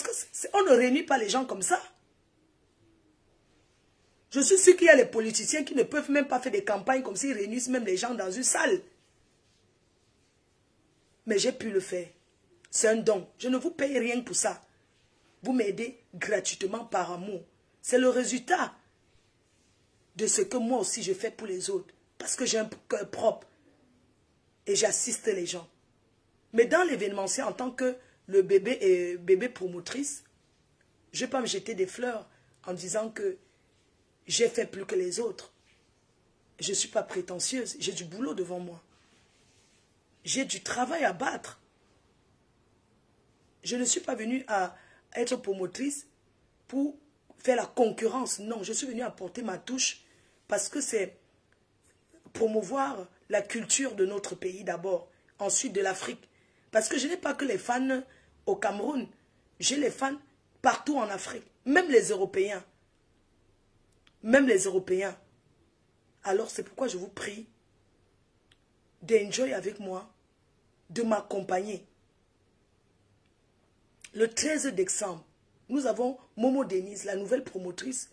Parce qu'on ne réunit pas les gens comme ça. Je suis sûr qu'il y a les politiciens qui ne peuvent même pas faire des campagnes comme s'ils réunissent même les gens dans une salle. Mais j'ai pu le faire. C'est un don. Je ne vous paye rien pour ça. Vous m'aidez gratuitement par amour. C'est le résultat de ce que moi aussi je fais pour les autres. Parce que j'ai un cœur propre. Et j'assiste les gens. Mais dans l'événementiel, en tant que le bébé promotrice, je ne vais pas me jeter des fleurs en disant que j'ai fait plus que les autres. Je ne suis pas prétentieuse. J'ai du boulot devant moi. J'ai du travail à battre. Je ne suis pas venue à être promotrice pour faire la concurrence. Non, je suis venue apporter ma touche parce que c'est promouvoir la culture de notre pays d'abord, ensuite de l'Afrique. Parce que je n'ai pas que les fans au Cameroun, j'ai les fans partout en Afrique, même les Européens. Même les Européens. Alors c'est pourquoi je vous prie d'enjoy avec moi, de m'accompagner. Le 13 décembre, nous avons Momo Denise, la nouvelle promotrice,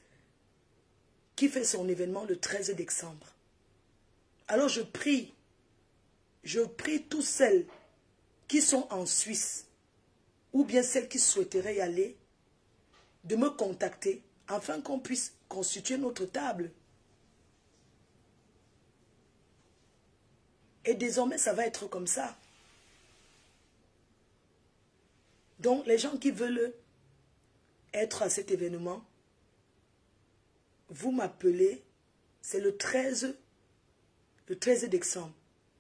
qui fait son événement le 13 décembre. Alors je prie tous celles qui sont en Suisse, ou bien celles qui souhaiteraient y aller, de me contacter, afin qu'on puisse constituer notre table. Et désormais, ça va être comme ça. Donc, les gens qui veulent être à cet événement, vous m'appelez, c'est le 13 décembre,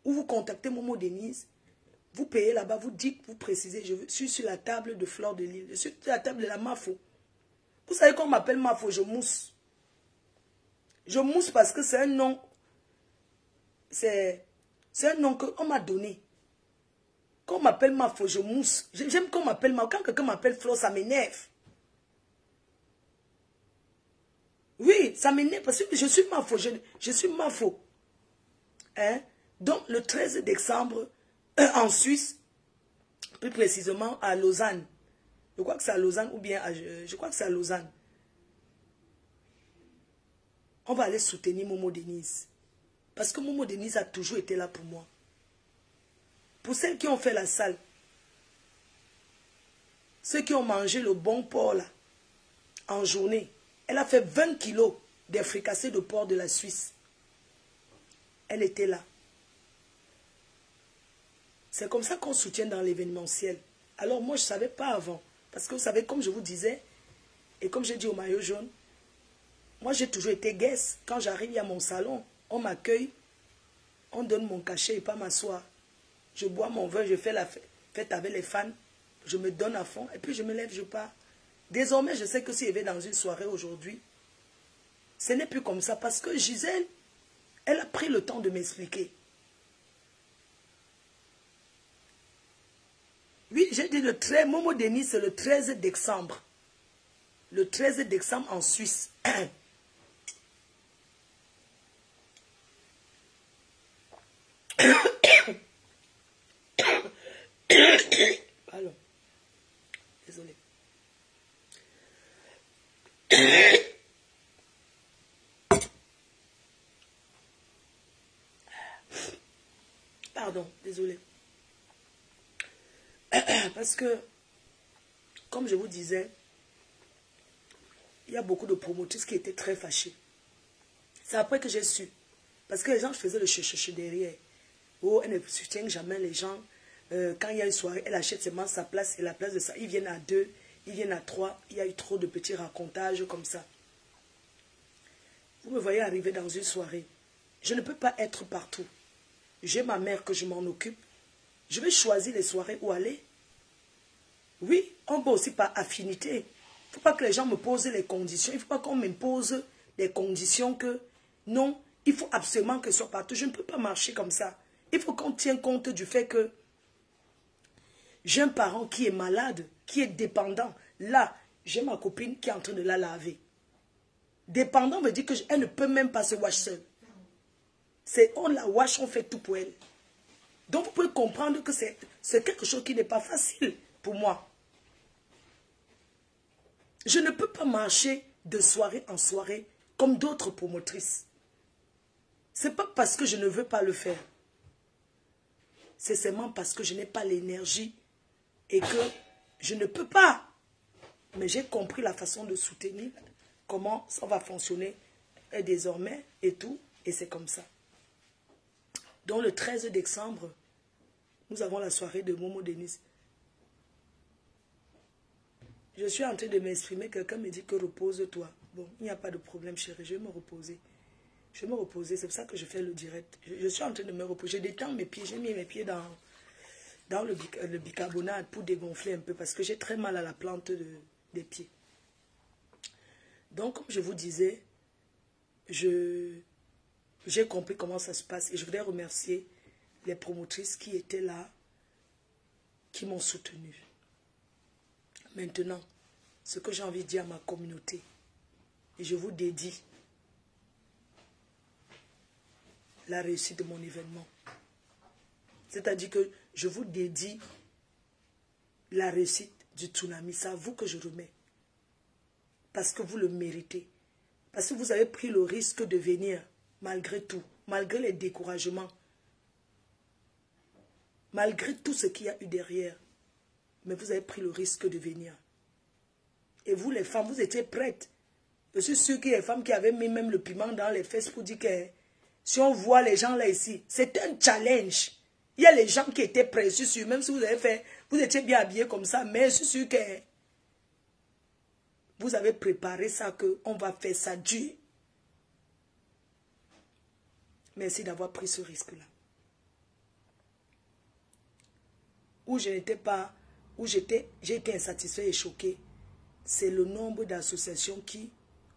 ou vous contactez Momo Denise, vous payez là-bas, vous dites, vous précisez, je suis sur la table de Fleur de Lille, je suis sur la table de la Mafo. Vous savez qu'on m'appelle Mafo, je mousse. Je mousse parce que c'est un nom, c'est un nom qu'on m'a donné. Quand on m'appelle Mafo, je mousse. J'aime qu'on m'appelle Mafo. Quand quelqu'un m'appelle Flo, ça m'énerve. Oui, ça m'énerve parce que je suis Mafo. Je suis Mafo. Hein? Donc, le 13 décembre, en Suisse, plus précisément à Lausanne. Je crois que c'est à Lausanne ou bien je crois que c'est à Lausanne. On va aller soutenir Momo Denise. Parce que Momo Denise a toujours été là pour moi. Pour celles qui ont fait la salle, ceux qui ont mangé le bon porc là, en journée, elle a fait 20 kilos des fricassés de porc de la Suisse. Elle était là. C'est comme ça qu'on soutient dans l'événementiel. Alors moi, je ne savais pas avant. Parce que vous savez, comme je vous disais, et comme j'ai dit au maillot jaune, moi j'ai toujours été guest. Quand j'arrive à mon salon, on m'accueille, on donne mon cachet et pas m'asseoir. Je bois mon vin, je fais la fête avec les fans, je me donne à fond, et puis je me lève, je pars. Désormais, je sais que si je vais dans une soirée aujourd'hui, ce n'est plus comme ça, parce que Gisèle, elle a pris le temps de m'expliquer. Oui, j'ai dit le 13, Momo Denise, c'est le 13 décembre. Le 13 décembre en Suisse. Pardon. Désolé. Pardon, désolé. Parce que, comme je vous disais, il y a beaucoup de promotrices qui étaient très fâchées. C'est après que j'ai su. Parce que les gens faisaient le chercher derrière. Oh, elle ne soutient jamais les gens. Quand il y a une soirée, elle achète seulement sa place et la place de ça. Ils viennent à 2, ils viennent à 3. Il y a eu trop de petits racontages comme ça. Vous me voyez arriver dans une soirée. Je ne peux pas être partout. J'ai ma mère que je m'en occupe. Je vais choisir les soirées où aller. Oui, on peut aussi par affinité. Il ne faut pas que les gens me posent les conditions. Il ne faut pas qu'on m'impose des conditions que... Non, il faut absolument que ce soit partout. Je ne peux pas marcher comme ça. Il faut qu'on tienne compte du fait que j'ai un parent qui est malade, qui est dépendant. Là, j'ai ma copine qui est en train de la laver. Dépendant veut dire qu'elle ne peut même pas se wash seule. C'est on la wash, on fait tout pour elle. Donc vous pouvez comprendre que c'est quelque chose qui n'est pas facile pour moi. Je ne peux pas marcher de soirée en soirée comme d'autres promotrices. Ce n'est pas parce que je ne veux pas le faire. C'est seulement parce que je n'ai pas l'énergie et que je ne peux pas. Mais j'ai compris la façon de soutenir, comment ça va fonctionner désormais et tout. Et c'est comme ça. Donc le 13 décembre, nous avons la soirée de Momo Denise. Je suis en train de m'exprimer, quelqu'un me dit que repose-toi. Bon, il n'y a pas de problème chérie, je vais me reposer. Je vais me reposer, c'est pour ça que je fais le direct. Je suis en train de me reposer, je détends mes pieds, j'ai mis mes pieds dans le bicarbonate pour dégonfler un peu parce que j'ai très mal à la plante des pieds. Donc, comme je vous disais, j'ai compris comment ça se passe et je voudrais remercier les promotrices qui étaient là, qui m'ont soutenu. Maintenant, ce que j'ai envie de dire à ma communauté, et je vous dédie la réussite de mon événement. C'est-à-dire que je vous dédie la réussite du tsunami. C'est à vous que je remets. Parce que vous le méritez. Parce que vous avez pris le risque de venir, malgré tout, malgré les découragements, malgré tout ce qu'il y a eu derrière. Mais vous avez pris le risque de venir. Et vous, les femmes, vous étiez prêtes. Je suis sûre qu'il y a des femmes qui avaient mis même le piment dans les fesses pour dire que si on voit les gens là ici, c'est un challenge. Il y a les gens qui étaient prêts, je suis sûre, même si vous avez fait, vous étiez bien habillés comme ça, mais je suis sûre que vous avez préparé ça, qu'on va faire ça dur. Merci d'avoir pris ce risque-là. Où je n'étais pas, où j'ai été insatisfait et choqué, c'est le nombre d'associations qui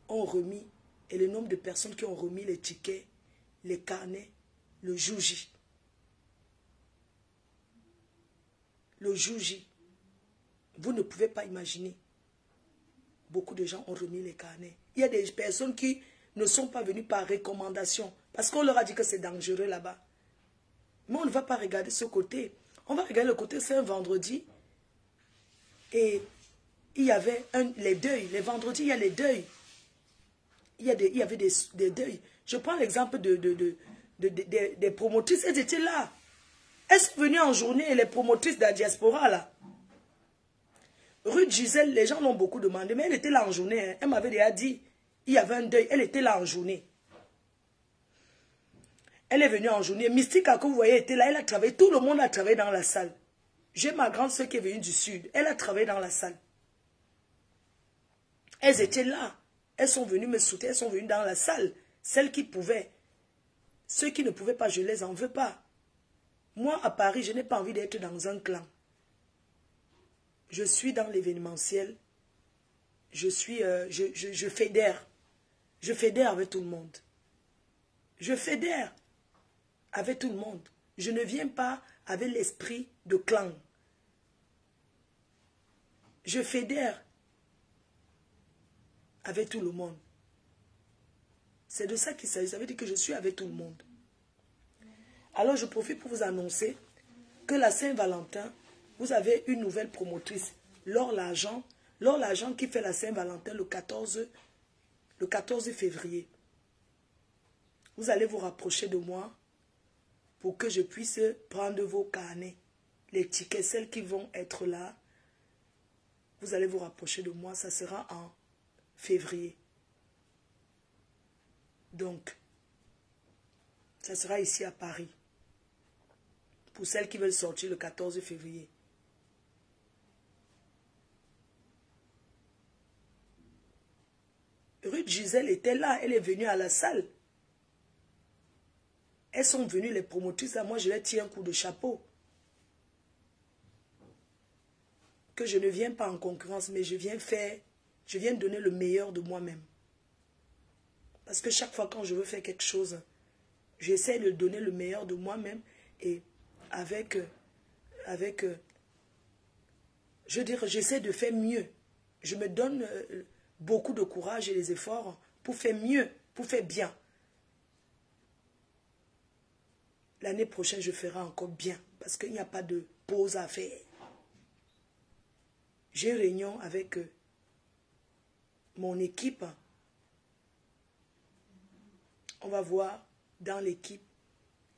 ont remis et le nombre de personnes qui ont remis les tickets, les carnets, le jour J. Le jour J. Vous ne pouvez pas imaginer. Beaucoup de gens ont remis les carnets. Il y a des personnes qui ne sont pas venues par recommandation. Parce qu'on leur a dit que c'est dangereux là-bas. Mais on ne va pas regarder ce côté. On va regarder le côté, c'est un vendredi. Et il y avait les deuils. Les vendredis, il y a les deuils. Il y avait des deuils. Je prends l'exemple des promotrices. Elles étaient là. Elles sont venues en journée, les promotrices de la diaspora, là. Ruth Gisèle, les gens l'ont beaucoup demandé, mais elle était là en journée. Hein. Elle m'avait déjà dit, il y avait un deuil. Elle était là en journée. Elle est venue en journée. Mystica, que vous voyez, était là. Elle a travaillé. Tout le monde a travaillé dans la salle. J'ai ma grande soeur qui est venue du sud. Elle a travaillé dans la salle. Elles étaient là. Elles sont venues me soutenir. Elles sont venues dans la salle. Celles qui pouvaient. Ceux qui ne pouvaient pas, je ne les en veux pas. Moi, à Paris, je n'ai pas envie d'être dans un clan. Je suis dans l'événementiel. Je fédère. Je fédère avec tout le monde. Je fédère avec tout le monde. Je ne viens pas avec l'esprit de clan. Je fédère avec tout le monde. C'est de ça qu'il s'agit. Ça veut dire que je suis avec tout le monde. Alors je profite pour vous annoncer que la Saint-Valentin, vous avez une nouvelle promotrice, Laure L'Argent. Laure L'Argent qui fait la Saint-Valentin le 14 février. Vous allez vous rapprocher de moi pour que je puisse prendre vos carnets, les tickets, celles qui vont être là. Vous allez vous rapprocher de moi, ça sera en février. Donc, ça sera ici à Paris. Pour celles qui veulent sortir le 14 février. Ruth Gisèle était là, elle est venue à la salle. Elles sont venues, les promotrices, là, moi je leur tire un coup de chapeau. Que je ne viens pas en concurrence, mais je viens donner le meilleur de moi-même. Parce que chaque fois quand je veux faire quelque chose, j'essaie de donner le meilleur de moi-même et je veux dire, j'essaie de faire mieux. Je me donne beaucoup de courage et des efforts pour faire mieux, pour faire bien. L'année prochaine, je ferai encore bien parce qu'il n'y a pas de pause à faire. J'ai une réunion avec mon équipe, on va voir dans l'équipe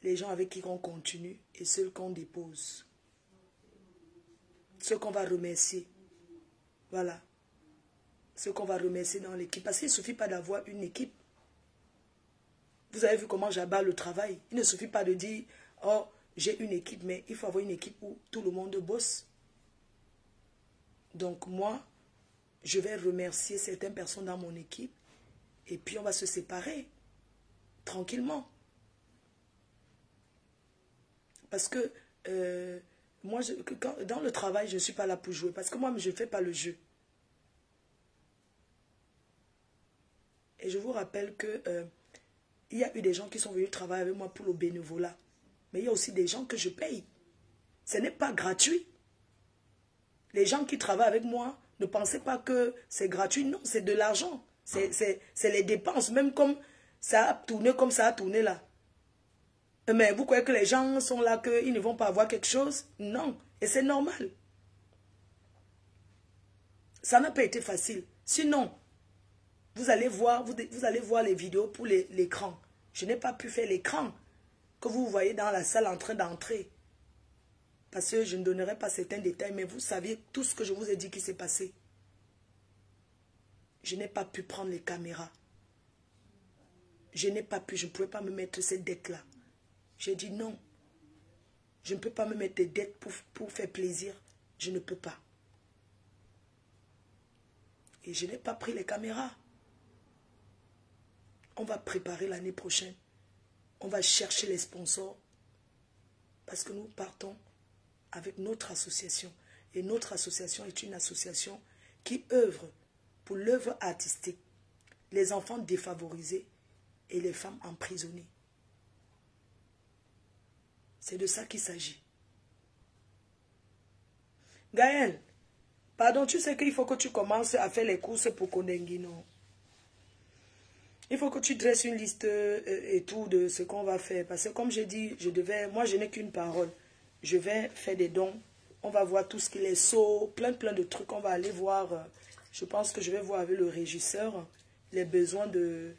les gens avec qui on continue et ceux qu'on dépose. Ceux qu'on va remercier. Voilà. Ceux qu'on va remercier dans l'équipe. Parce qu'il ne suffit pas d'avoir une équipe. Vous avez vu comment j'abats le travail. Il ne suffit pas de dire, oh, j'ai une équipe, mais il faut avoir une équipe où tout le monde bosse. Donc moi, je vais remercier certaines personnes dans mon équipe et puis on va se séparer tranquillement. Parce que moi, dans le travail, je ne suis pas là pour jouer. Parce que moi, je ne fais pas le jeu. Et je vous rappelle que il y a eu des gens qui sont venus travailler avec moi pour le bénévolat. Mais il y a aussi des gens que je paye. Ce n'est pas gratuit. Les gens qui travaillent avec moi, ne pensez pas que c'est gratuit. Non, c'est de l'argent. C'est les dépenses. Même comme ça a tourné comme ça a tourné là. Mais vous croyez que les gens sont là, qu'ils ne vont pas avoir quelque chose? Non. Et c'est normal. Ça n'a pas été facile. Sinon, vous allez voir les vidéos pour l'écran. Je n'ai pas pu faire l'écran que vous voyez dans la salle en train d'entrer. Parce que je ne donnerai pas certains détails, mais vous saviez tout ce que je vous ai dit qui s'est passé. Je n'ai pas pu prendre les caméras. Je n'ai pas pu, je ne pouvais pas me mettre cette dette-là. J'ai dit non. Je ne peux pas me mettre des dettes pour faire plaisir. Je ne peux pas. Et je n'ai pas pris les caméras. On va préparer l'année prochaine. On va chercher les sponsors. Parce que nous partons avec notre association. Et notre association est une association qui œuvre pour l'œuvre artistique, les enfants défavorisés et les femmes emprisonnées. C'est de ça qu'il s'agit. Gaël, pardon, tu sais qu'il faut que tu commences à faire les courses pour Kondengi, non? Il faut que tu dresses une liste et tout de ce qu'on va faire. Parce que comme j'ai dit, moi je n'ai qu'une parole. Je vais faire des dons. On va voir tout ce qu'il est saut, plein de trucs. On va aller voir, je pense que je vais voir avec le régisseur les besoins de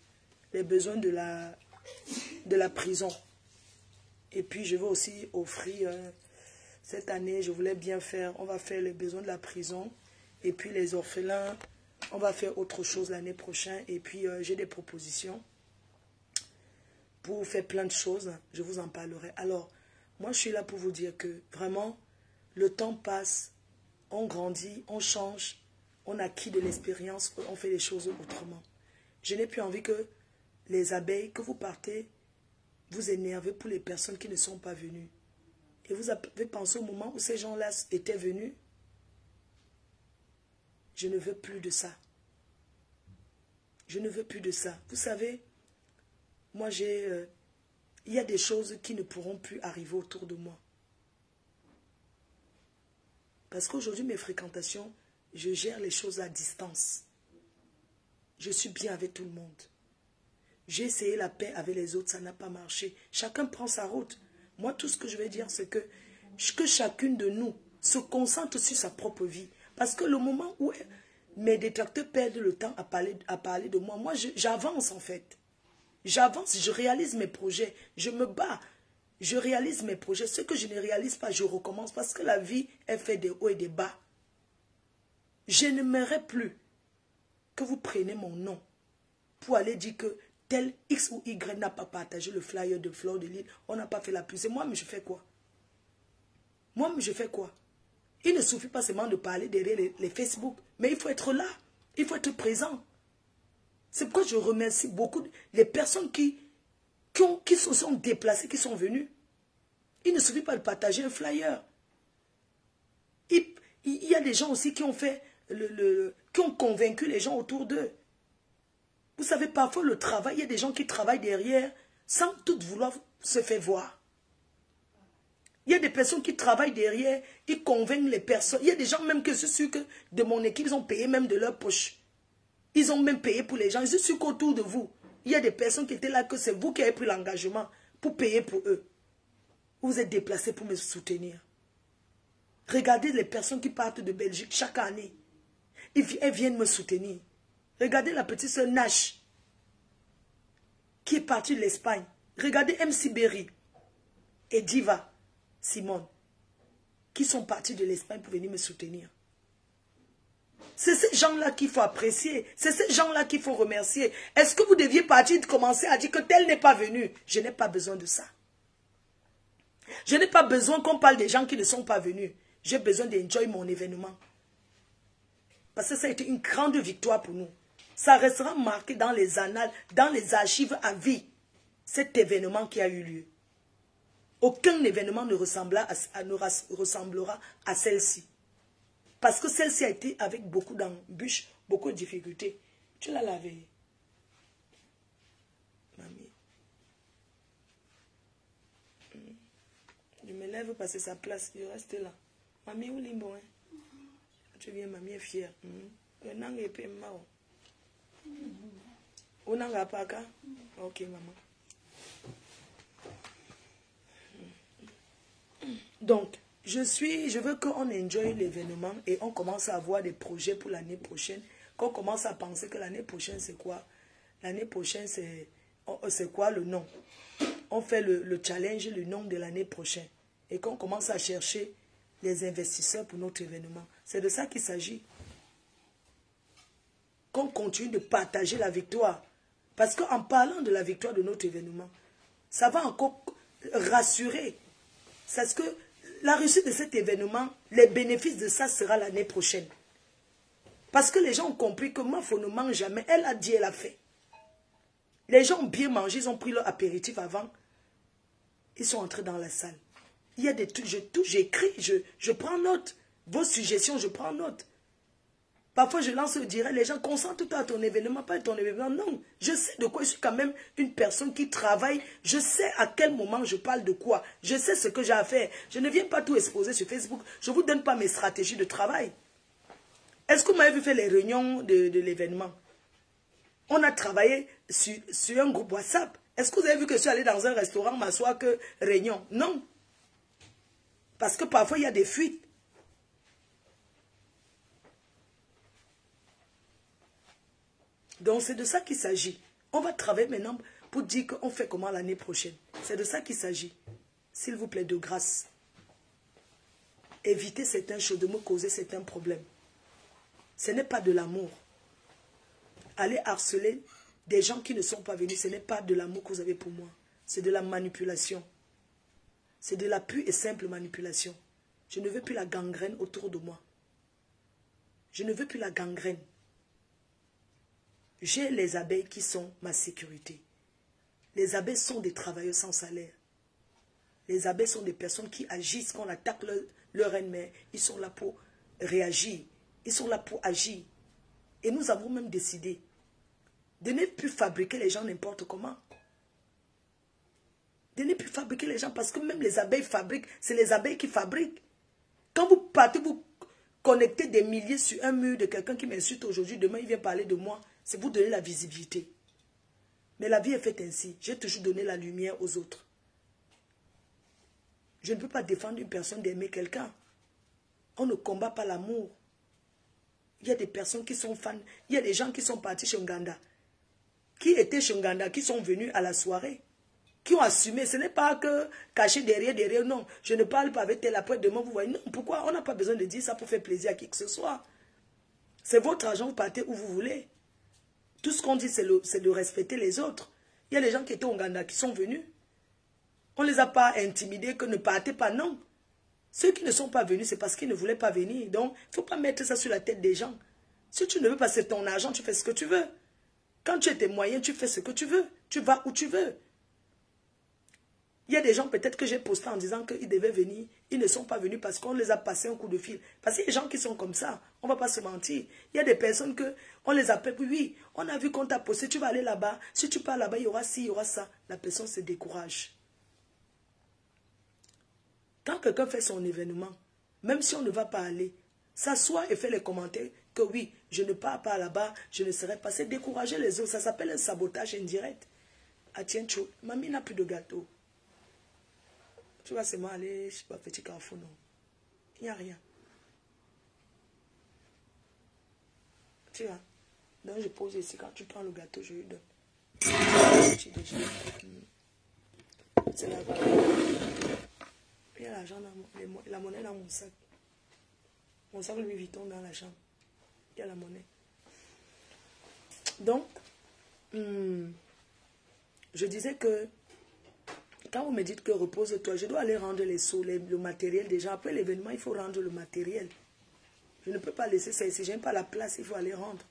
la prison. Et puis je vais aussi offrir, cette année, je voulais bien faire, on va faire les besoins de la prison. Et puis les orphelins, on va faire autre chose l'année prochaine. Et puis j'ai des propositions pour faire plein de choses. Je vous en parlerai. Alors, moi je suis là pour vous dire que vraiment, le temps passe, on grandit, on change, on acquit de l'expérience, on fait les choses autrement. Je n'ai plus envie que les abeilles, que vous partez, vous énervez pour les personnes qui ne sont pas venues. Et vous avez pensé au moment où ces gens-là étaient venus. Je ne veux plus de ça. Je ne veux plus de ça. Vous savez, moi il y a des choses qui ne pourront plus arriver autour de moi. Parce qu'aujourd'hui, mes fréquentations, je gère les choses à distance. Je suis bien avec tout le monde. J'ai essayé la paix avec les autres, ça n'a pas marché. Chacun prend sa route. Moi, tout ce que je vais dire, c'est que chacune de nous se concentre sur sa propre vie. Parce que le moment où mes détracteurs perdent le temps à parler de moi, moi, j'avance en fait. J'avance, je réalise mes projets, je me bats. Je réalise mes projets. Ce que je ne réalise pas, je recommence. Parce que la vie est faite des hauts et des bas. Je n'aimerais plus que vous preniez mon nom pour aller dire que tel X ou Y n'a pas partagé le flyer de Fleur de Lille. On n'a pas fait la pub. Moi, mais je fais quoi? Moi, mais je fais quoi? Il ne suffit pas seulement de parler derrière les Facebook. Mais il faut être là. Il faut être présent. C'est pourquoi je remercie beaucoup les personnes qui se sont déplacées, qui sont venues. Il ne suffit pas de partager un flyer. Il y a des gens aussi qui ont fait qui ont convaincu les gens autour d'eux. Vous savez, parfois le travail, il y a des gens qui travaillent derrière sans tout vouloir se faire voir. Il y a des personnes qui travaillent derrière, ils convainquent les personnes. Il y a des gens même que je suis sûr que de mon équipe, ils ont payé même de leur poche. Ils ont même payé pour les gens. Je suis sûr qu'autour de vous, il y a des personnes qui étaient là, que c'est vous qui avez pris l'engagement pour payer pour eux. Vous êtes déplacés pour me soutenir. Regardez les personnes qui partent de Belgique chaque année. Elles viennent me soutenir. Regardez la petite sœur Nash, qui est partie de l'Espagne. Regardez MC Berry et Diva Simone, qui sont partis de l'Espagne pour venir me soutenir. C'est ces gens-là qu'il faut apprécier. C'est ces gens-là qu'il faut remercier. Est-ce que vous deviez partir de commencer à dire que tel n'est pas venu? Je n'ai pas besoin de ça. Je n'ai pas besoin qu'on parle des gens qui ne sont pas venus. J'ai besoin d'enjoy mon événement. Parce que ça a été une grande victoire pour nous. Ça restera marqué dans les annales, dans les archives à vie. Cet événement qui a eu lieu. Aucun événement ne ressemblera à celle-ci. Parce que celle-ci a été avec beaucoup d'embûches, beaucoup de difficultés. Tu l'as lavé. Mamie. Je me lève parce que sa place, je reste là. Mamie, où est bon? Tu viens, mamie est fière. Ok, maman. Donc, je veux qu'on enjoy l'événement et on commence à avoir des projets pour l'année prochaine. Qu'on commence à penser que l'année prochaine, c'est quoi? L'année prochaine, c'est quoi le nom? On fait le challenge, le nom de l'année prochaine. Et qu'on commence à chercher les investisseurs pour notre événement. C'est de ça qu'il s'agit. Qu'on continue de partager la victoire. Parce qu'en parlant de la victoire de notre événement, ça va encore rassurer. Parce que la réussite de cet événement, les bénéfices de ça sera l'année prochaine. Parce que les gens ont compris que Mafo ne mange jamais. Elle a dit, elle a fait. Les gens ont bien mangé, ils ont pris leur apéritif avant. Ils sont entrés dans la salle. Il y a des trucs, j'écris, je prends note. Vos suggestions, je prends note. Parfois, je lance le direct, les gens concentrent-toi à ton événement, pas à ton événement. Non, je sais de quoi, je suis quand même une personne qui travaille. Je sais à quel moment je parle de quoi. Je sais ce que j'ai à faire. Je ne viens pas tout exposer sur Facebook. Je ne vous donne pas mes stratégies de travail. Est-ce que vous m'avez vu faire les réunions de l'événement? On a travaillé sur un groupe WhatsApp. Est-ce que vous avez vu que je suis allé dans un restaurant m'asseoir que réunion? Non. Parce que parfois, il y a des fuites. Donc, c'est de ça qu'il s'agit. On va travailler maintenant pour dire qu'on fait comment l'année prochaine. C'est de ça qu'il s'agit. S'il vous plaît, de grâce. Évitez certaines choses, de me causer certains problèmes. Ce n'est pas de l'amour. Aller harceler des gens qui ne sont pas venus, ce n'est pas de l'amour que vous avez pour moi. C'est de la manipulation. C'est de la pure et simple manipulation. Je ne veux plus la gangrène autour de moi. Je ne veux plus la gangrène. J'ai les abeilles qui sont ma sécurité. Les abeilles sont des travailleurs sans salaire. Les abeilles sont des personnes qui agissent quand on attaque leur ennemi. Ils sont là pour réagir. Ils sont là pour agir. Et nous avons même décidé de ne plus fabriquer les gens n'importe comment. De ne plus fabriquer les gens parce que même les abeilles fabriquent. C'est les abeilles qui fabriquent. Quand vous partez, vous connectez des milliers sur un mur de quelqu'un qui m'insulte aujourd'hui. Demain, il vient parler de moi. C'est vous donner la visibilité. Mais la vie est faite ainsi. J'ai toujours donné la lumière aux autres. Je ne peux pas défendre une personne d'aimer quelqu'un. On ne combat pas l'amour. Il y a des personnes qui sont fans. Il y a des gens qui sont partis chez Nganda. Qui étaient chez Nganda, qui sont venus à la soirée. Qui ont assumé. Ce n'est pas que cacher derrière. Non, je ne parle pas avec tel après demain. Vous voyez, non, pourquoi? On n'a pas besoin de dire ça pour faire plaisir à qui que ce soit. C'est votre argent, vous partez où vous voulez. Tout ce qu'on dit, c'est de respecter les autres. Il y a des gens qui étaient au Ouganda, qui sont venus. On ne les a pas intimidés, que ne partez pas, non. Ceux qui ne sont pas venus, c'est parce qu'ils ne voulaient pas venir. Donc, il ne faut pas mettre ça sur la tête des gens. Si tu ne veux pas, c'est ton argent, tu fais ce que tu veux. Quand tu as tes moyens, tu fais ce que tu veux. Tu vas où tu veux. Il y a des gens peut-être que j'ai posté en disant qu'ils devaient venir. Ils ne sont pas venus parce qu'on les a passé un coup de fil. Parce qu'il y a des gens qui sont comme ça. On ne va pas se mentir. Il y a des personnes que on les appelle. Oui, on a vu qu'on t'a posté. Tu vas aller là-bas. Si tu pars là-bas, il y aura ci, il y aura ça. La personne se décourage. Quand quelqu'un fait son événement, même si on ne va pas aller, s'assoit et fait les commentaires que oui, je ne pars pas là-bas, je ne serai pas. C'est décourager les autres. Ça s'appelle un sabotage indirect. Ah tiens, mamie n'a plus de gâteau. Tu vas seulement aller, je sais pas, petit carrefour, non. Il n'y a rien. Tu vois. Donc je pose ici, quand tu prends le gâteau, je lui donne. C'est là-bas. Il y a l'argent dans la monnaie dans mon sac. Mon sac Louis Vuitton dans la chambre. Il y a la monnaie. Donc, je disais que quand vous me dites que repose-toi, je dois aller rendre les sous, le matériel déjà. Après l'événement, il faut rendre le matériel. Je ne peux pas laisser ça ici. Je n'ai pas la place, il faut aller rendre.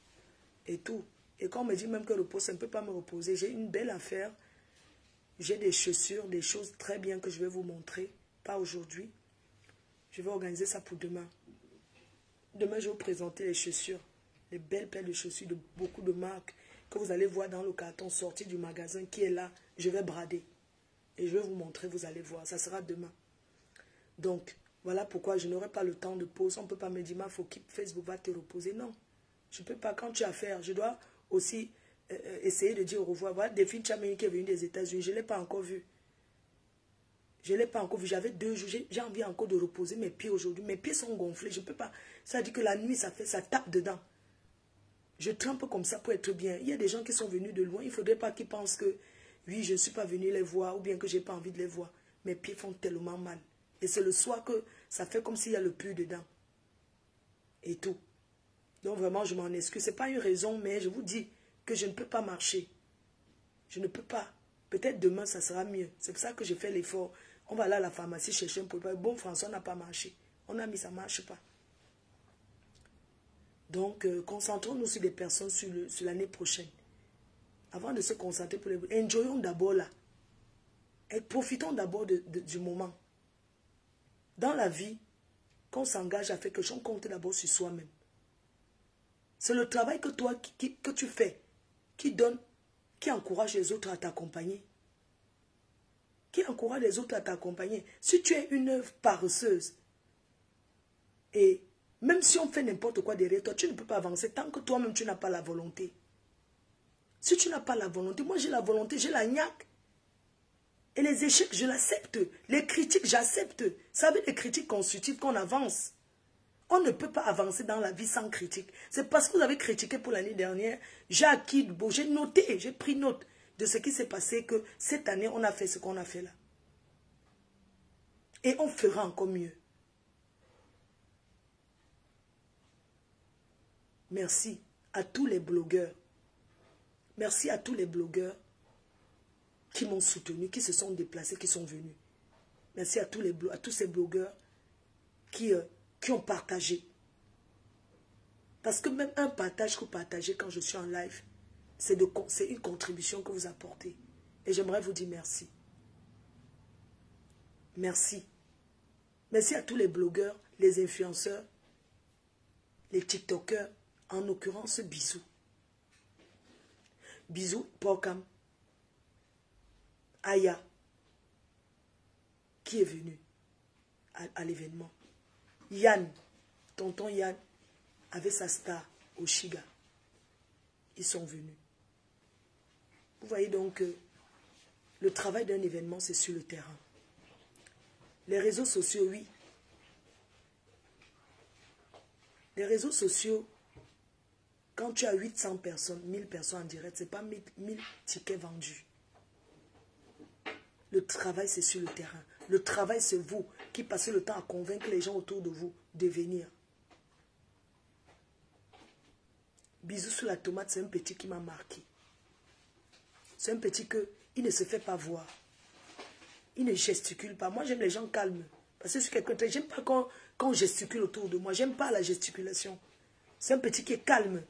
Et tout. Et quand on me dit même que repose, ça ne peut pas me reposer. J'ai une belle affaire. J'ai des chaussures, des choses très bien que je vais vous montrer. Pas aujourd'hui. Je vais organiser ça pour demain. Demain, je vais vous présenter les chaussures. Les belles paires de chaussures de beaucoup de marques que vous allez voir dans le carton sorti du magasin qui est là. Je vais brader. Et je vais vous montrer, vous allez voir. Ça sera demain. Donc, voilà pourquoi je n'aurai pas le temps de pause. On ne peut pas me dire, il faut que Facebook va te reposer. Non, je ne peux pas. Quand tu as affaire, je dois aussi essayer de dire au revoir. Voilà, Delphine Chameni qui est venue des États-Unis. Je ne l'ai pas encore vu. Je ne l'ai pas encore vu. J'avais 2 jours. J'ai envie encore de reposer mes pieds aujourd'hui. Mes pieds sont gonflés. Je ne peux pas. Ça dit que la nuit, ça tape dedans. Je trempe comme ça pour être bien. Il y a des gens qui sont venus de loin. Il ne faudrait pas qu'ils pensent que, oui, je ne suis pas venu les voir ou bien que je n'ai pas envie de les voir. Mes pieds font tellement mal. Et c'est le soir que ça fait comme s'il y a le pus dedans. Et tout. Donc vraiment, je m'en excuse. Ce n'est pas une raison, mais je vous dis que je ne peux pas marcher. Je ne peux pas. Peut-être demain, ça sera mieux. C'est pour ça que j'ai fait l'effort. On va aller à la pharmacie chercher un peu. Bon, François n'a pas marché. On a mis, ça ne marche pas. Donc, concentrons-nous sur des personnes sur l'année prochaine. Avant de se concentrer pour les... Enjoyons d'abord là. Et profitons d'abord du moment. Dans la vie, quand on s'engage à faire quelque chose, on compte d'abord sur soi-même. C'est le travail que toi, que tu fais, qui donne, qui encourage les autres à t'accompagner. Qui encourage les autres à t'accompagner. Si tu es une œuvre paresseuse, et même si on fait n'importe quoi derrière toi, tu ne peux pas avancer tant que toi-même tu n'as pas la volonté. Si tu n'as pas la volonté, moi j'ai la volonté, j'ai la niaque. Et les échecs, je l'accepte. Les critiques, j'accepte. Vous savez, les critiques constructives qu'on avance. On ne peut pas avancer dans la vie sans critique. C'est parce que vous avez critiqué pour l'année dernière. J'ai acquis de beau. J'ai noté, j'ai pris note de ce qui s'est passé, que cette année, on a fait ce qu'on a fait là. Et on fera encore mieux. Merci à tous les blogueurs. Merci à tous les blogueurs qui m'ont soutenu, qui se sont déplacés, qui sont venus. Merci à tous ces blogueurs qui ont partagé. Parce que même un partage que vous partagez quand je suis en live, c'est une contribution que vous apportez. Et j'aimerais vous dire merci. Merci. Merci à tous les blogueurs, les influenceurs, les TikTokers, en l'occurrence, bisous. Bisous, Porcam. Aya, qui est venu à l'événement. Yann, tonton Yann, avec sa star, Oshiga. Ils sont venus. Vous voyez donc que le travail d'un événement, c'est sur le terrain. Les réseaux sociaux, oui. Les réseaux sociaux, quand tu as 800 personnes, 1000 personnes en direct, ce n'est pas 1000 tickets vendus. Le travail, c'est sur le terrain. Le travail, c'est vous qui passez le temps à convaincre les gens autour de vous de venir. Bisous sur la tomate, c'est un petit qui m'a marqué. C'est un petit il ne se fait pas voir. Il ne gesticule pas. Moi, j'aime les gens calmes. Parce que je suis quelqu'un, j'aime pas quand on gesticule autour de moi. J'aime pas la gesticulation. C'est un petit qui est calme.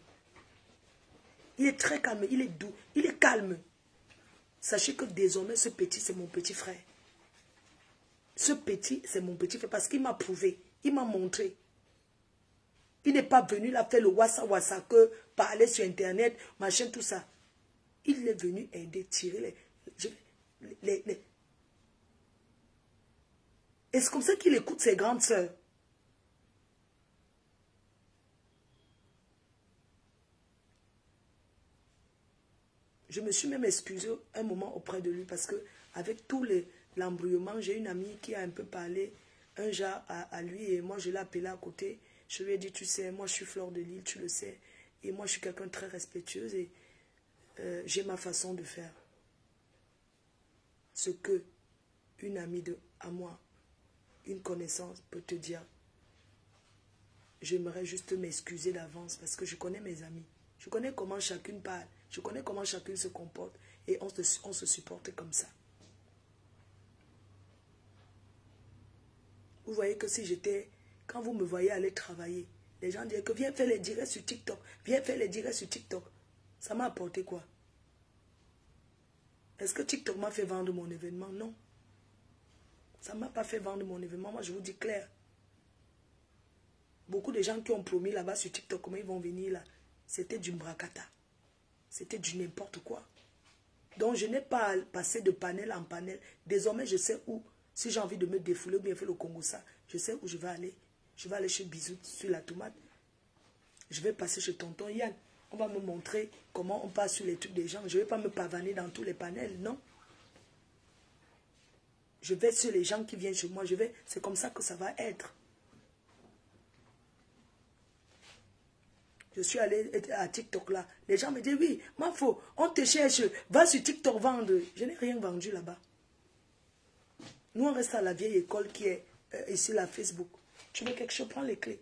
Il est très calme, il est doux, il est calme. Sachez que désormais, ce petit, c'est mon petit frère. Ce petit, c'est mon petit frère parce qu'il m'a prouvé, il m'a montré. Il n'est pas venu là faire le wassa que parler sur Internet, machin, tout ça. Il est venu aider, tirer les... Et c'est comme ça qu'il écoute ses grandes sœurs. Je me suis même excusée un moment auprès de lui parce que avec tout l'embrouillement, j'ai une amie qui a un peu parlé un jour à lui et moi je l'ai appelé à côté. Je lui ai dit, tu sais, moi je suis Fleur de Lille, tu le sais. Et moi, je suis quelqu'un de très respectueux et j'ai ma façon de faire. Ce que une amie à moi, une connaissance peut te dire, j'aimerais juste m'excuser d'avance parce que je connais mes amis. Je connais comment chacune parle. Je connais comment chacune se comporte. Et on se supporte comme ça. Vous voyez que si j'étais... Quand vous me voyez aller travailler, les gens disaient que viens faire les directs sur TikTok. Viens faire les directs sur TikTok. Ça m'a apporté quoi? Est-ce que TikTok m'a fait vendre mon événement? Non. Ça ne m'a pas fait vendre mon événement. Moi, je vous dis clair. Beaucoup de gens qui ont promis là-bas sur TikTok, comment ils vont venir là? C'était du bracata. C'était du n'importe quoi. Donc, je n'ai pas passé de panel en panel. Désormais, je sais où, si j'ai envie de me défouler ou bien faire le Congo ça, je sais où je vais aller. Je vais aller chez Bisou sur la tomate. Je vais passer chez Tonton Yann. On va me montrer comment on passe sur les trucs des gens. Je ne vais pas me pavaner dans tous les panels, non. Je vais sur les gens qui viennent chez moi. C'est comme ça que ça va être. Je suis allé à TikTok là. Les gens me disent, oui, ma faux, on te cherche. Va sur TikTok vendre. Je n'ai rien vendu là-bas. Nous, on reste à la vieille école qui est ici, la Facebook. Tu veux quelque chose, prends les clés.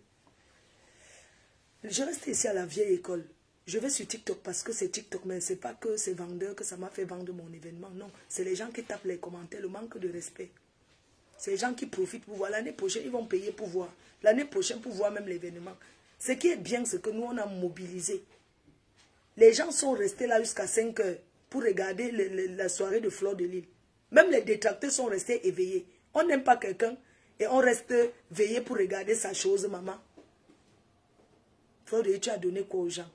Je reste ici à la vieille école. Je vais sur TikTok parce que c'est TikTok, mais ce n'est pas que c'est vendeur que ça m'a fait vendre mon événement. Non, c'est les gens qui tapent les commentaires, le manque de respect. C'est les gens qui profitent pour voir. L'année prochaine, ils vont payer pour voir. L'année prochaine, pour voir même l'événement. Ce qui est bien, c'est que nous, on a mobilisé. Les gens sont restés là jusqu'à 5 heures pour regarder la soirée de Fleur de Lille. Même les détracteurs sont restés éveillés. On n'aime pas quelqu'un et on reste veillé pour regarder sa chose, maman. Fleur de Lille, tu as donné quoi aux gens?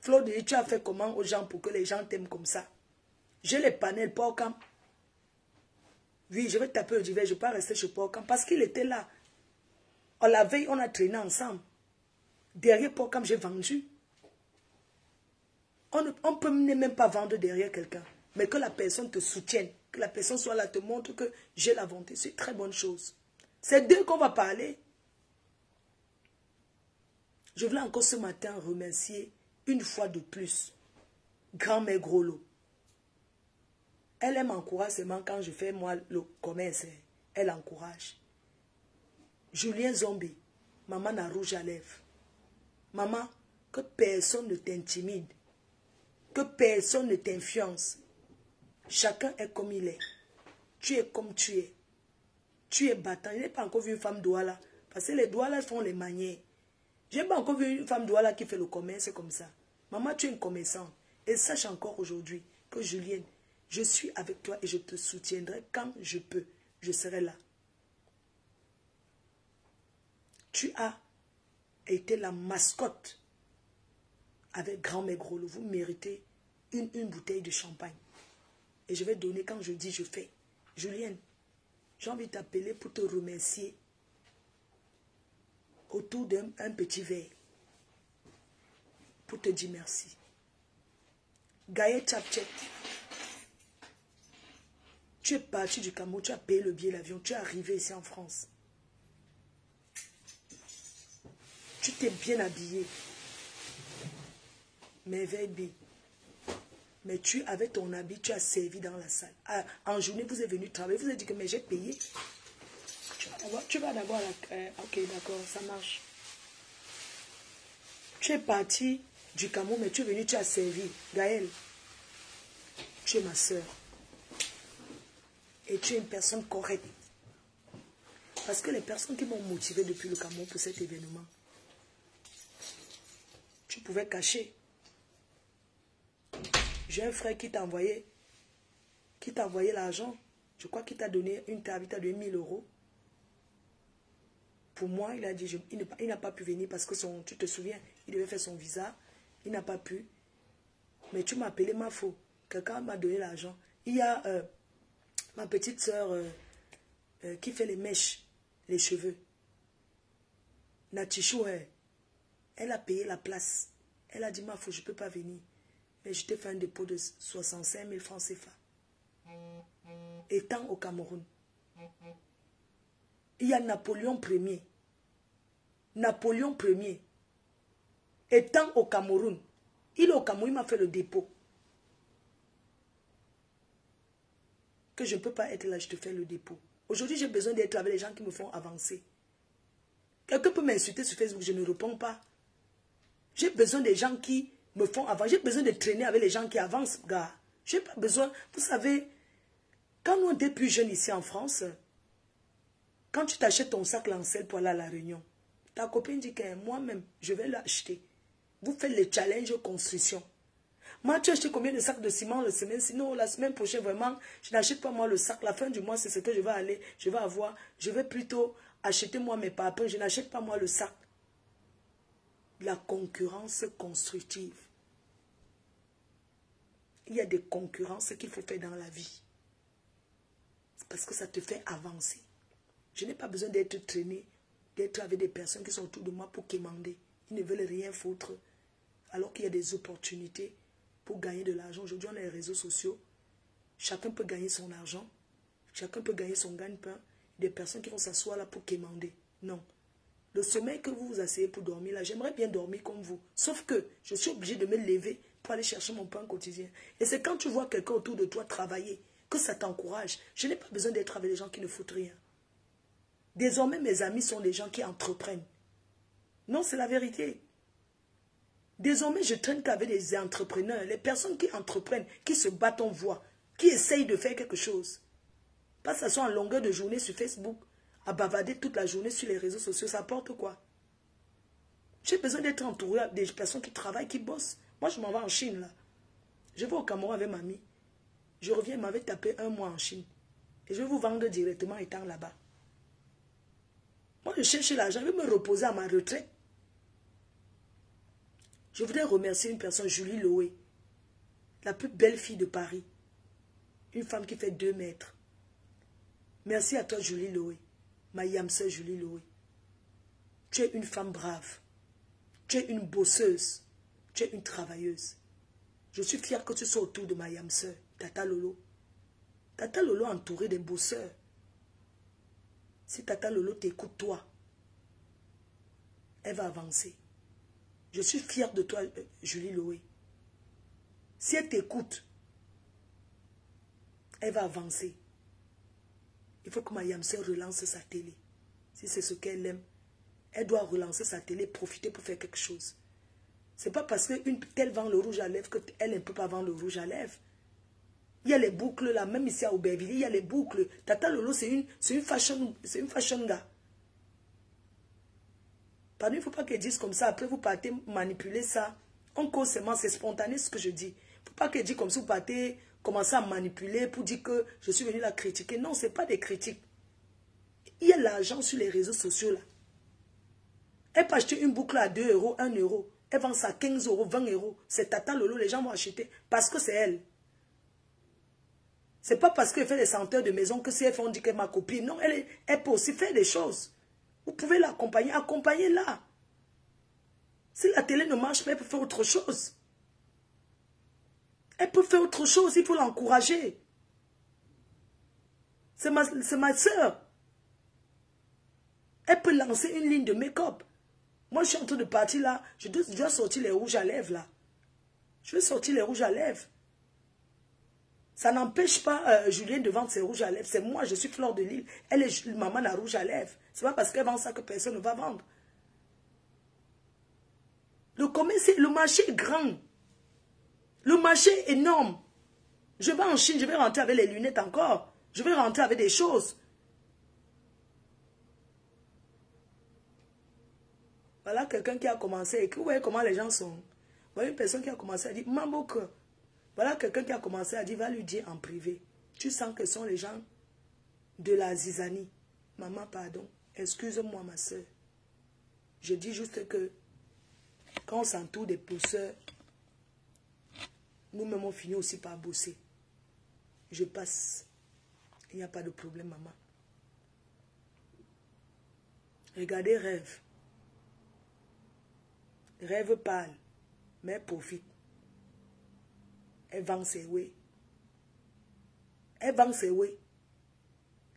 Fleur de Lille, tu as fait comment aux gens pour que les gens t'aiment comme ça? J'ai les panels Porcam. Oui, je vais taper au divers, je ne vais pas rester chez Porcam parce qu'il était là. La veille, on a traîné ensemble. Derrière Porcam, j'ai vendu. On peut même pas vendre derrière quelqu'un. Mais que la personne te soutienne. Que la personne soit là, te montre que j'ai la volonté. C'est une très bonne chose. C'est d'eux qu'on va parler. Je voulais encore ce matin remercier une fois de plus grand-mère Grolo. Elle m'encourage seulement quand je fais moi le commerce. Elle encourage. Julien Zombie, maman n'a rouge à lèvres. Maman, que personne ne t'intimide. Que personne ne t'influence. Chacun est comme il est. Tu es comme tu es. Tu es battant. Je n'ai pas encore vu une femme Douala. Parce que les Douala font les manières. Je n'ai pas encore vu une femme Douala qui fait le commerce comme ça. Maman, tu es une commerçante. Et sache encore aujourd'hui que Julienne, je suis avec toi et je te soutiendrai quand je peux. Je serai là. Tu as été la mascotte avec grand-mère Grolo. Vous méritez une bouteille de champagne. Et je vais donner quand je dis je fais. Julienne, j'ai envie de t'appeler pour te remercier autour d'un petit verre. Pour te dire merci. Gaël Tchapchet, tu es parti du Cameroun, tu as payé le billet d'avion, tu es arrivé ici en France. Tu t'es bien habillé. Merveille bien. Mais tu, avec ton habit, tu as servi dans la salle. En journée, vous êtes venu travailler. Vous avez dit que mais j'ai payé. Tu vas d'abord à la... ok, d'accord, ça marche. Tu es parti du Cameroun, mais tu es venu, tu as servi. Gaël, tu es ma soeur. Et tu es une personne correcte. Parce que les personnes qui m'ont motivé depuis le Cameroun pour cet événement, tu pouvais cacher. J'ai un frère qui t'a envoyé l'argent. Je crois qu'il t'a donné une table, il t'a donné 1000 €. Pour moi, il a dit, il n'a pas pu venir parce que tu te souviens, il devait faire son visa. Il n'a pas pu. Mais tu m'as appelé ma faux. Quelqu'un m'a donné l'argent. Il y a ma petite soeur qui fait les mèches, les cheveux. Natichou, elle a payé la place. Elle a dit, ma faux, je ne peux pas venir. Mais je t'ai fait un dépôt de 65 000 francs CFA. Étant au Cameroun. Il y a Napoléon Ier. Napoléon Ier. étant au Cameroun, il est au Cameroun, il m'a fait le dépôt. Que je ne peux pas être là, je te fais le dépôt. Aujourd'hui, j'ai besoin d'être avec les gens qui me font avancer. Quelqu'un peut m'insulter sur Facebook, je ne réponds pas. J'ai besoin des gens qui me font avancer. J'ai besoin de traîner avec les gens qui avancent, gars. J'ai pas besoin. Vous savez, quand on était plus jeunes ici en France, quand tu t'achètes ton sac Lancel pour aller à la Réunion, ta copine dit que moi-même, je vais l'acheter. Vous faites les challenges construction. Moi, tu achètes combien de sacs de ciment la semaine? Sinon, la semaine prochaine, vraiment, je n'achète pas moi le sac. La fin du mois, c'est ce que je vais avoir. Je vais plutôt acheter moi mes papins. Je n'achète pas moi le sac. La concurrence constructive. Il y a des concurrences qu'il faut faire dans la vie. Parce que ça te fait avancer. Je n'ai pas besoin d'être traîné, d'être avec des personnes qui sont autour de moi pour quémander. Ils ne veulent rien foutre. Alors qu'il y a des opportunités pour gagner de l'argent. Aujourd'hui, on a les réseaux sociaux. Chacun peut gagner son argent. Chacun peut gagner son gagne-pain. Des personnes qui vont s'asseoir là pour quémander. Non. Le sommeil que vous vous asseyez pour dormir là, j'aimerais bien dormir comme vous. Sauf que je suis obligé de me lever pour aller chercher mon pain quotidien. Et c'est quand tu vois quelqu'un autour de toi travailler que ça t'encourage. Je n'ai pas besoin d'être avec des gens qui ne foutent rien. Désormais, mes amis sont des gens qui entreprennent. Non, c'est la vérité. Désormais, je traîne qu'avec des entrepreneurs. Les personnes qui entreprennent, qui se battent en voix, qui essayent de faire quelque chose. Pas que ça soit en longueur de journée sur Facebook, à bavarder toute la journée sur les réseaux sociaux, ça apporte quoi? J'ai besoin d'être entouré des personnes qui travaillent, qui bossent. Moi, je m'en vais en Chine, là. Je vais au Cameroun avec mamie. Je reviens, elle m'avait tapé 1 mois en Chine. Et je vais vous vendre directement étant là-bas. Moi, je cherche l'argent, je vais me reposer à ma retraite. Je voudrais remercier une personne, Julie Loé, la plus belle fille de Paris. Une femme qui fait 2 mètres. Merci à toi, Julie Loé, ma yamseur Julie Loé. Tu es une femme brave. Tu es une bosseuse. Tu es une travailleuse. Je suis fière que tu sois autour de ma yamseur, Tata Lolo. Tata Lolo entourée des bosseurs. Si Tata Lolo t'écoute, toi, elle va avancer. Je suis fière de toi, Julie Loé. Si elle t'écoute, elle va avancer. Il faut que ma yamseur relance sa télé. Si c'est ce qu'elle aime, elle doit relancer sa télé, profiter pour faire quelque chose. C'est pas parce qu'une telle vend le rouge à lèvres qu'elle ne peut pas vendre le rouge à lèvres. Il y a les boucles là, même ici à Aubervilliers, il y a les boucles. Tata Lolo, c'est une fashion gars. Pardon, il ne faut pas qu'elle dise comme ça. Après, vous partez manipuler ça. En cause, c'est spontané ce que je dis. Il ne faut pas qu'elle dise comme ça, vous partez commencer à manipuler pour dire que je suis venu la critiquer. Non, ce n'est pas des critiques. Il y a l'argent sur les réseaux sociaux là. Elle peut acheter une boucle à 2 euros, 1 euro. Elle vend ça à 15 euros, 20 euros. C'est Tata Lolo, les gens vont acheter parce que c'est elle. Ce n'est pas parce qu'elle fait des senteurs de maison que si elle fait, on dit qu'elle est ma copine. Non, elle peut aussi faire des choses. Vous pouvez l'accompagner, accompagnez-la. Si la télé ne marche pas, elle peut faire autre chose. Elle peut faire autre chose, il faut l'encourager. C'est ma soeur. Elle peut lancer une ligne de make-up. Moi, je suis en train de partir là. Je dois sortir les rouges à lèvres là. Je vais sortir les rouges à lèvres. Ça n'empêche pas Julien de vendre ses rouges à lèvres. C'est moi, je suis Fleur de Lille. Elle est maman à rouge à lèvres. C'est pas parce qu'elle vend ça que personne ne va vendre. Le marché est grand. Le marché est énorme. Je vais en Chine, je vais rentrer avec les lunettes encore. Je vais rentrer avec des choses. Voilà quelqu'un qui a commencé. Et vous voyez comment les gens sont. Voilà une personne qui a commencé à dire, Mambo que. Voilà quelqu'un qui a commencé à dire, va lui dire en privé. Tu sens que ce sont les gens de la zizanie. Maman, pardon. Excuse-moi, ma soeur. Je dis juste que quand on s'entoure des bosseurs, nous-mêmes on finit aussi par bosser. Je passe. Il n'y a pas de problème, maman. Regardez Rêve. Rêve parle, mais elle profite. Elle vend ses whey. Elle vend ses whey.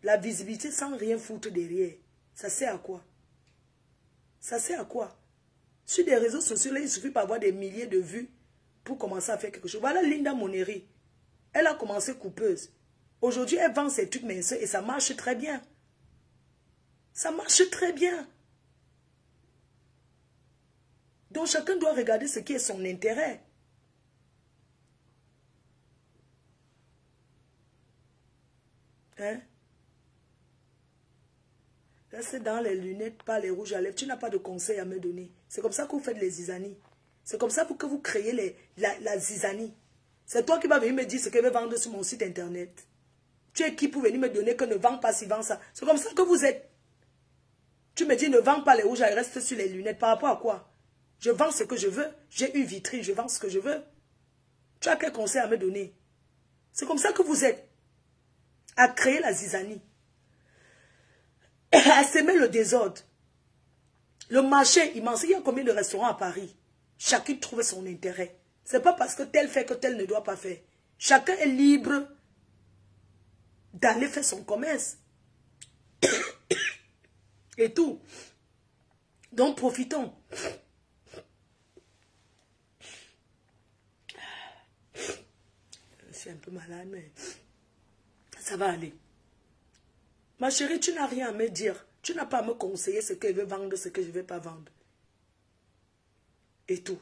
La visibilité sans rien foutre derrière. Ça sert à quoi? Ça sert à quoi? Sur des réseaux sociaux, là, il suffit pas d'avoir des milliers de vues pour commencer à faire quelque chose. Voilà Linda Moneri. Elle a commencé coupeuse. Aujourd'hui, elle vend ses trucs minces et ça marche très bien. Ça marche très bien. Donc, chacun doit regarder ce qui est son intérêt. Hein? Restez dans les lunettes, pas les rouges à lèvres. Tu n'as pas de conseils à me donner. C'est comme ça que vous faites les zizanies. C'est comme ça que vous créez la zizanie. C'est toi qui vas venir me dire ce que je vais vendre sur mon site internet. Tu es qui pour venir me donner que ne vends pas si vends ça? C'est comme ça que vous êtes. Tu me dis ne vends pas les rouges à lèvres, reste sur les lunettes. Par rapport à quoi? Je vends ce que je veux. J'ai une vitrine, je vends ce que je veux. Tu as quel conseil à me donner? C'est comme ça que vous êtes. À créer la zizanie. À s'aimer le désordre. Le marché immense. Il y a combien de restaurants à Paris? Chacun trouve son intérêt. Ce n'est pas parce que tel fait que tel ne doit pas faire. Chacun est libre d'aller faire son commerce. Et tout. Donc profitons. Je suis un peu malade, mais ça va aller. Ma chérie, tu n'as rien à me dire. Tu n'as pas à me conseiller ce que je veux vendre, ce que je ne vais pas vendre. Et tout.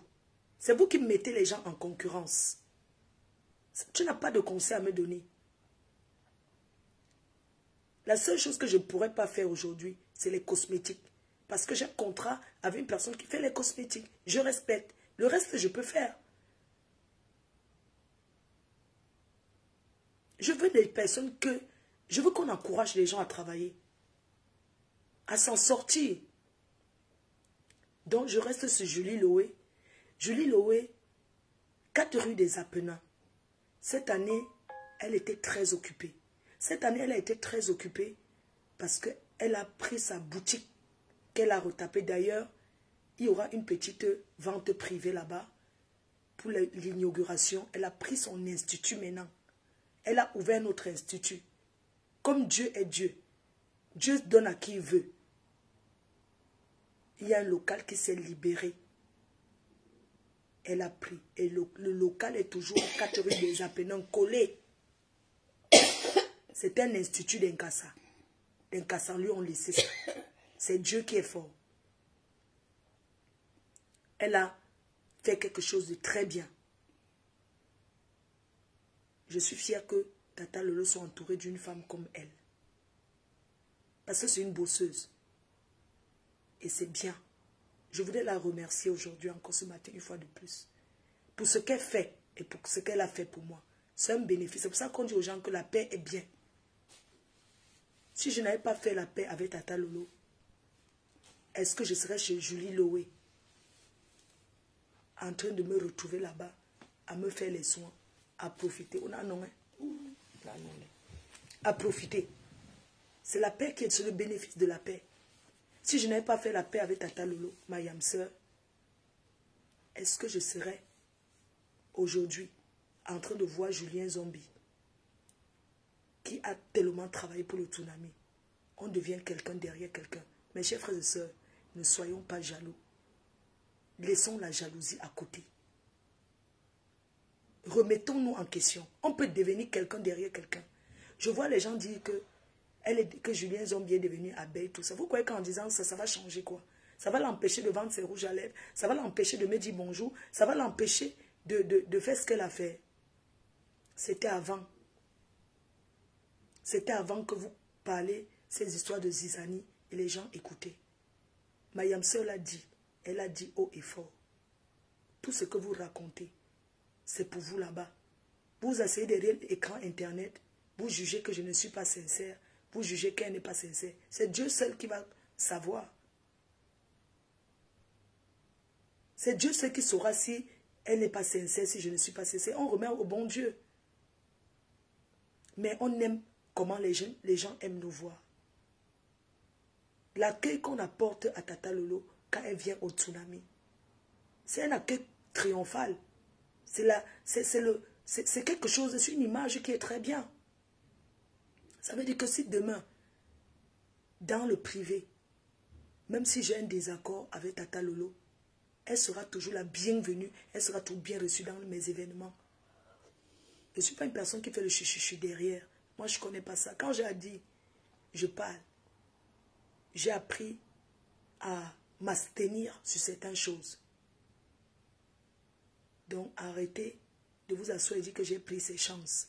C'est vous qui mettez les gens en concurrence. Tu n'as pas de conseil à me donner. La seule chose que je ne pourrais pas faire aujourd'hui, c'est les cosmétiques. Parce que j'ai un contrat avec une personne qui fait les cosmétiques. Je respecte. Le reste, je peux faire. Je veux des personnes que... Je veux qu'on encourage les gens à travailler. À s'en sortir. Donc, je reste sur Julie Loé. Julie Loé, 4 rue des Appenins. Cette année, elle était très occupée. Cette année, elle a été très occupée parce qu'elle a pris sa boutique qu'elle a retapée. D'ailleurs, il y aura une petite vente privée là-bas pour l'inauguration. Elle a pris son institut maintenant. Elle a ouvert notre institut. Comme Dieu est Dieu. Dieu donne à qui il veut. Il y a un local qui s'est libéré. Elle a pris. Et le local est toujours aux 4 rues des Appenins collé. C'est un institut d'Inkassa. D'Inkassa, lui, on laissé ça. C'est Dieu qui est fort. Elle a fait quelque chose de très bien. Je suis fière que Tata Lolo soit entourée d'une femme comme elle. Parce que c'est une bosseuse. Et c'est bien. Je voudrais la remercier aujourd'hui, encore ce matin, une fois de plus. Pour ce qu'elle fait et pour ce qu'elle a fait pour moi. C'est un bénéfice. C'est pour ça qu'on dit aux gens que la paix est bien. Si je n'avais pas fait la paix avec Tata Lolo, est-ce que je serais chez Julie Loé en train de me retrouver là-bas, à me faire les soins, à profiter? On a non, hein? À profiter. C'est la paix qui est, c'est le bénéfice de la paix. Si je n'avais pas fait la paix avec Tata Lolo, ma yam sœur, est-ce que je serais aujourd'hui en train de voir Julien Zombie qui a tellement travaillé pour le tsunami? On devient quelqu'un derrière quelqu'un. Mes chers frères et sœurs, ne soyons pas jaloux. Laissons la jalousie à côté. Remettons-nous en question. On peut devenir quelqu'un derrière quelqu'un. Je vois les gens dire que Julien Zombie est devenu abeille, tout ça. Vous croyez qu'en disant ça, ça va changer quoi? Ça va l'empêcher de vendre ses rouges à lèvres. Ça va l'empêcher de me dire bonjour. Ça va l'empêcher de faire ce qu'elle a fait. C'était avant. C'était avant que vous parlez ces histoires de zizanie et les gens écoutaient. Ma yam sœur l'a dit. Elle a dit haut et fort. Tout ce que vous racontez, c'est pour vous là-bas. Vous asseyez derrière l'écran internet. Vous jugez que je ne suis pas sincère. Vous jugez qu'elle n'est pas sincère. C'est Dieu seul qui va savoir. C'est Dieu seul qui saura si elle n'est pas sincère, si je ne suis pas sincère. On remet au bon Dieu. Mais on aime comment les gens aiment nous voir. L'accueil qu'on apporte à Tata Lolo quand elle vient au tsunami, c'est un accueil triomphal. C'est quelque chose, c'est une image qui est très bien. Ça veut dire que si demain, dans le privé, même si j'ai un désaccord avec Tata Lolo, Elle sera toujours la bienvenue. Elle sera toujours bien reçue dans mes événements. Je ne suis pas une personne qui fait le chuchuchu derrière. Moi, je ne connais pas ça. Quand j'ai dit, je parle. J'ai appris à m'abstenir sur certaines choses. Donc, arrêtez de vous asseoir et dire que j'ai pris ces chances.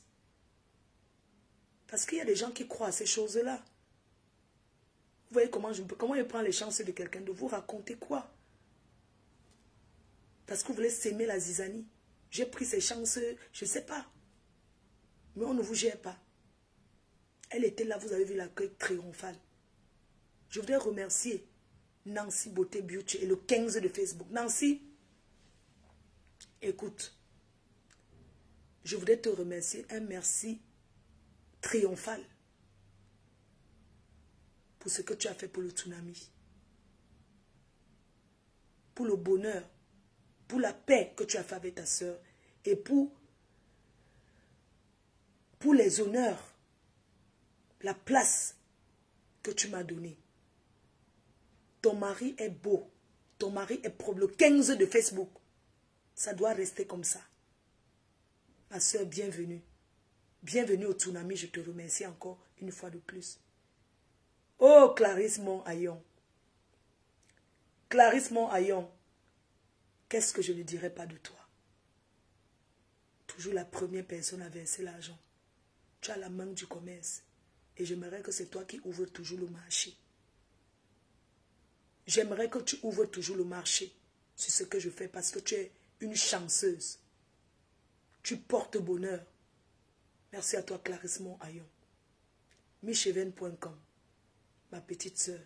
Parce qu'il y a des gens qui croient à ces choses-là. Vous voyez comment je prends les chances de quelqu'un, de vous raconter quoi? Parce que vous voulez s'aimer la zizanie. J'ai pris ces chances, je ne sais pas. Mais on ne vous gère pas. Elle était là, vous avez vu l'accueil triomphal. Je voudrais remercier Nancy Beauté Beauty et le 15 de Facebook. Nancy, écoute, je voudrais te remercier, un merci triomphal pour ce que tu as fait pour le tsunami. Pour le bonheur, pour la paix que tu as fait avec ta soeur et pour les honneurs, la place que tu m'as donnée. Ton mari est beau, ton mari est propre. Le 15 de Facebook, ça doit rester comme ça. Ma soeur, bienvenue. Bienvenue au tsunami, je te remercie encore une fois de plus. Oh, Clarisse Mon Ayon. Clarisse Mon Ayon. Qu'est-ce que je ne dirais pas de toi? Toujours la première personne à verser l'argent. Tu as la main du commerce. Et j'aimerais que c'est toi qui ouvres toujours le marché. J'aimerais que tu ouvres toujours le marché sur ce que je fais parce que tu es une chanceuse. Tu portes bonheur. Merci à toi, Clarisse Mon Ayon. Micheven.com, ma petite soeur.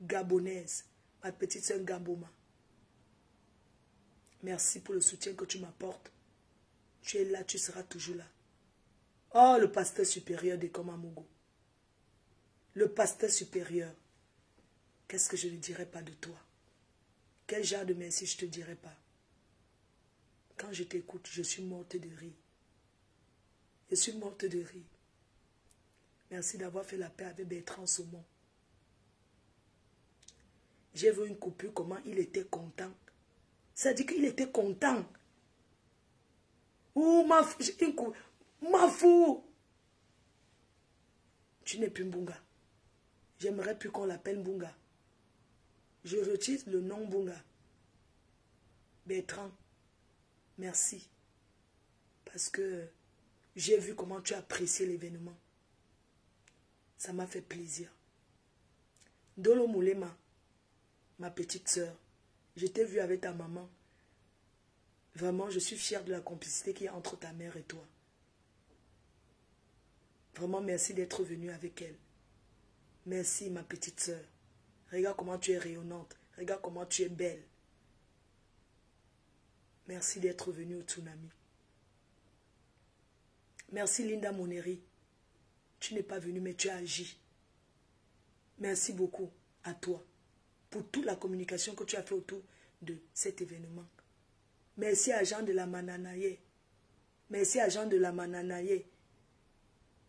Gabonaise, ma petite soeur Gaboma. Merci pour le soutien que tu m'apportes. Tu es là, tu seras toujours là. Oh, le pasteur supérieur de Komamogo. Le pasteur supérieur. Qu'est-ce que je ne dirais pas de toi? Quel genre de merci je ne te dirais pas? Quand je t'écoute, je suis morte de rire. Je suis morte de rire. Merci d'avoir fait la paix avec Bertrand Saumon. J'ai vu une coupure, comment il était content. Ça dit qu'il était content. Oh, ma fou. Tu n'es plus Mbunga. J'aimerais plus qu'on l'appelle Mbunga. Je retire le nom Mbunga. Bertrand, merci. Parce que j'ai vu comment tu as apprécié l'événement. Ça m'a fait plaisir. Dolo Moulema, ma petite soeur, je t'ai vu avec ta maman. Vraiment, je suis fière de la complicité qu'il y a entre ta mère et toi. Vraiment, merci d'être venue avec elle. Merci, ma petite soeur. Regarde comment tu es rayonnante. Regarde comment tu es belle. Merci d'être venue au tsunami. Merci, Linda Moneri. Tu n'es pas venue, mais tu as agi. Merci beaucoup à toi pour toute la communication que tu as fait autour de cet événement. Merci à Jean de la Mananaye. Merci à Jean de la Mananaye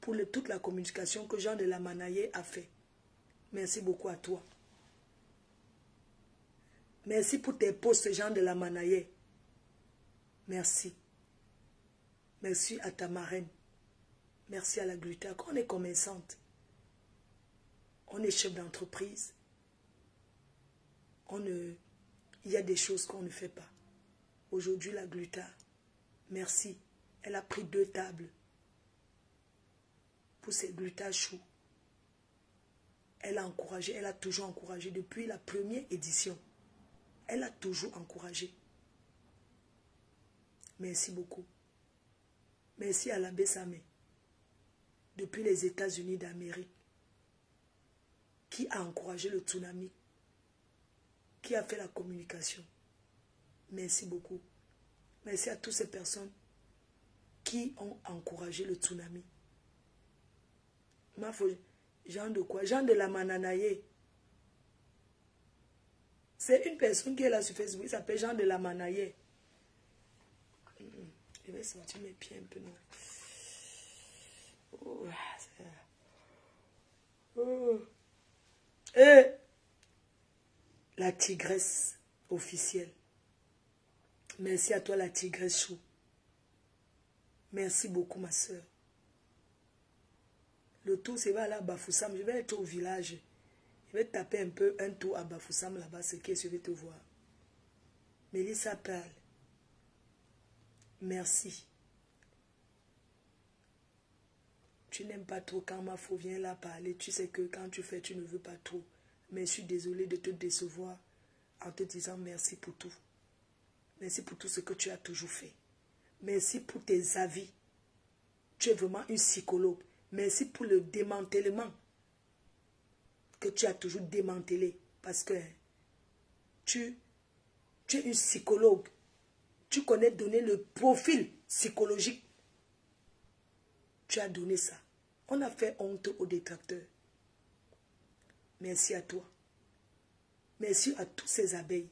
pour toute la communication que Jean de la Mananaye a fait. Merci beaucoup à toi. Merci pour tes posts, Jean de la Mananaye. Merci. Merci à ta marraine. Merci à la Gluta. Quand on est commerçante, on est chef d'entreprise, il y a des choses qu'on ne fait pas. Aujourd'hui, la Gluta, merci. Elle a pris 2 tables pour ses Gluta choux. Elle a encouragé, elle a toujours encouragé depuis la première édition. Elle a toujours encouragé. Merci beaucoup. Merci à l'abbé Samé, depuis les États-Unis d'Amérique, qui a encouragé le tsunami, qui a fait la communication. Merci beaucoup. Merci à toutes ces personnes qui ont encouragé le tsunami. Jean de quoi? Jean de la Mananaye. C'est une personne qui est là sur Facebook, il s'appelle Jean de la Mananaye. Je vais sentir mes pieds un peu. Oh, oh. Et la tigresse officielle. Merci à toi, la tigresse chou. Merci beaucoup, ma soeur. Le tour, c'est va là à Bafoussam. Je vais être au village. Je vais taper un peu un tour à Bafoussam là-bas. C'est qui je vais te voir. Mélissa Perle. Merci. Tu n'aimes pas trop quand ma faux vient là parler. Tu sais que quand tu fais, tu ne veux pas trop. Mais je suis désolée de te décevoir en te disant merci pour tout. Merci pour tout ce que tu as toujours fait. Merci pour tes avis. Tu es vraiment une psychologue. Merci pour le démantèlement que tu as toujours démantelé. Parce que tu es une psychologue. Tu connais donner le profil psychologique. Tu as donné ça. On a fait honte aux détracteurs. Merci à toi. Merci à tous ces abeilles.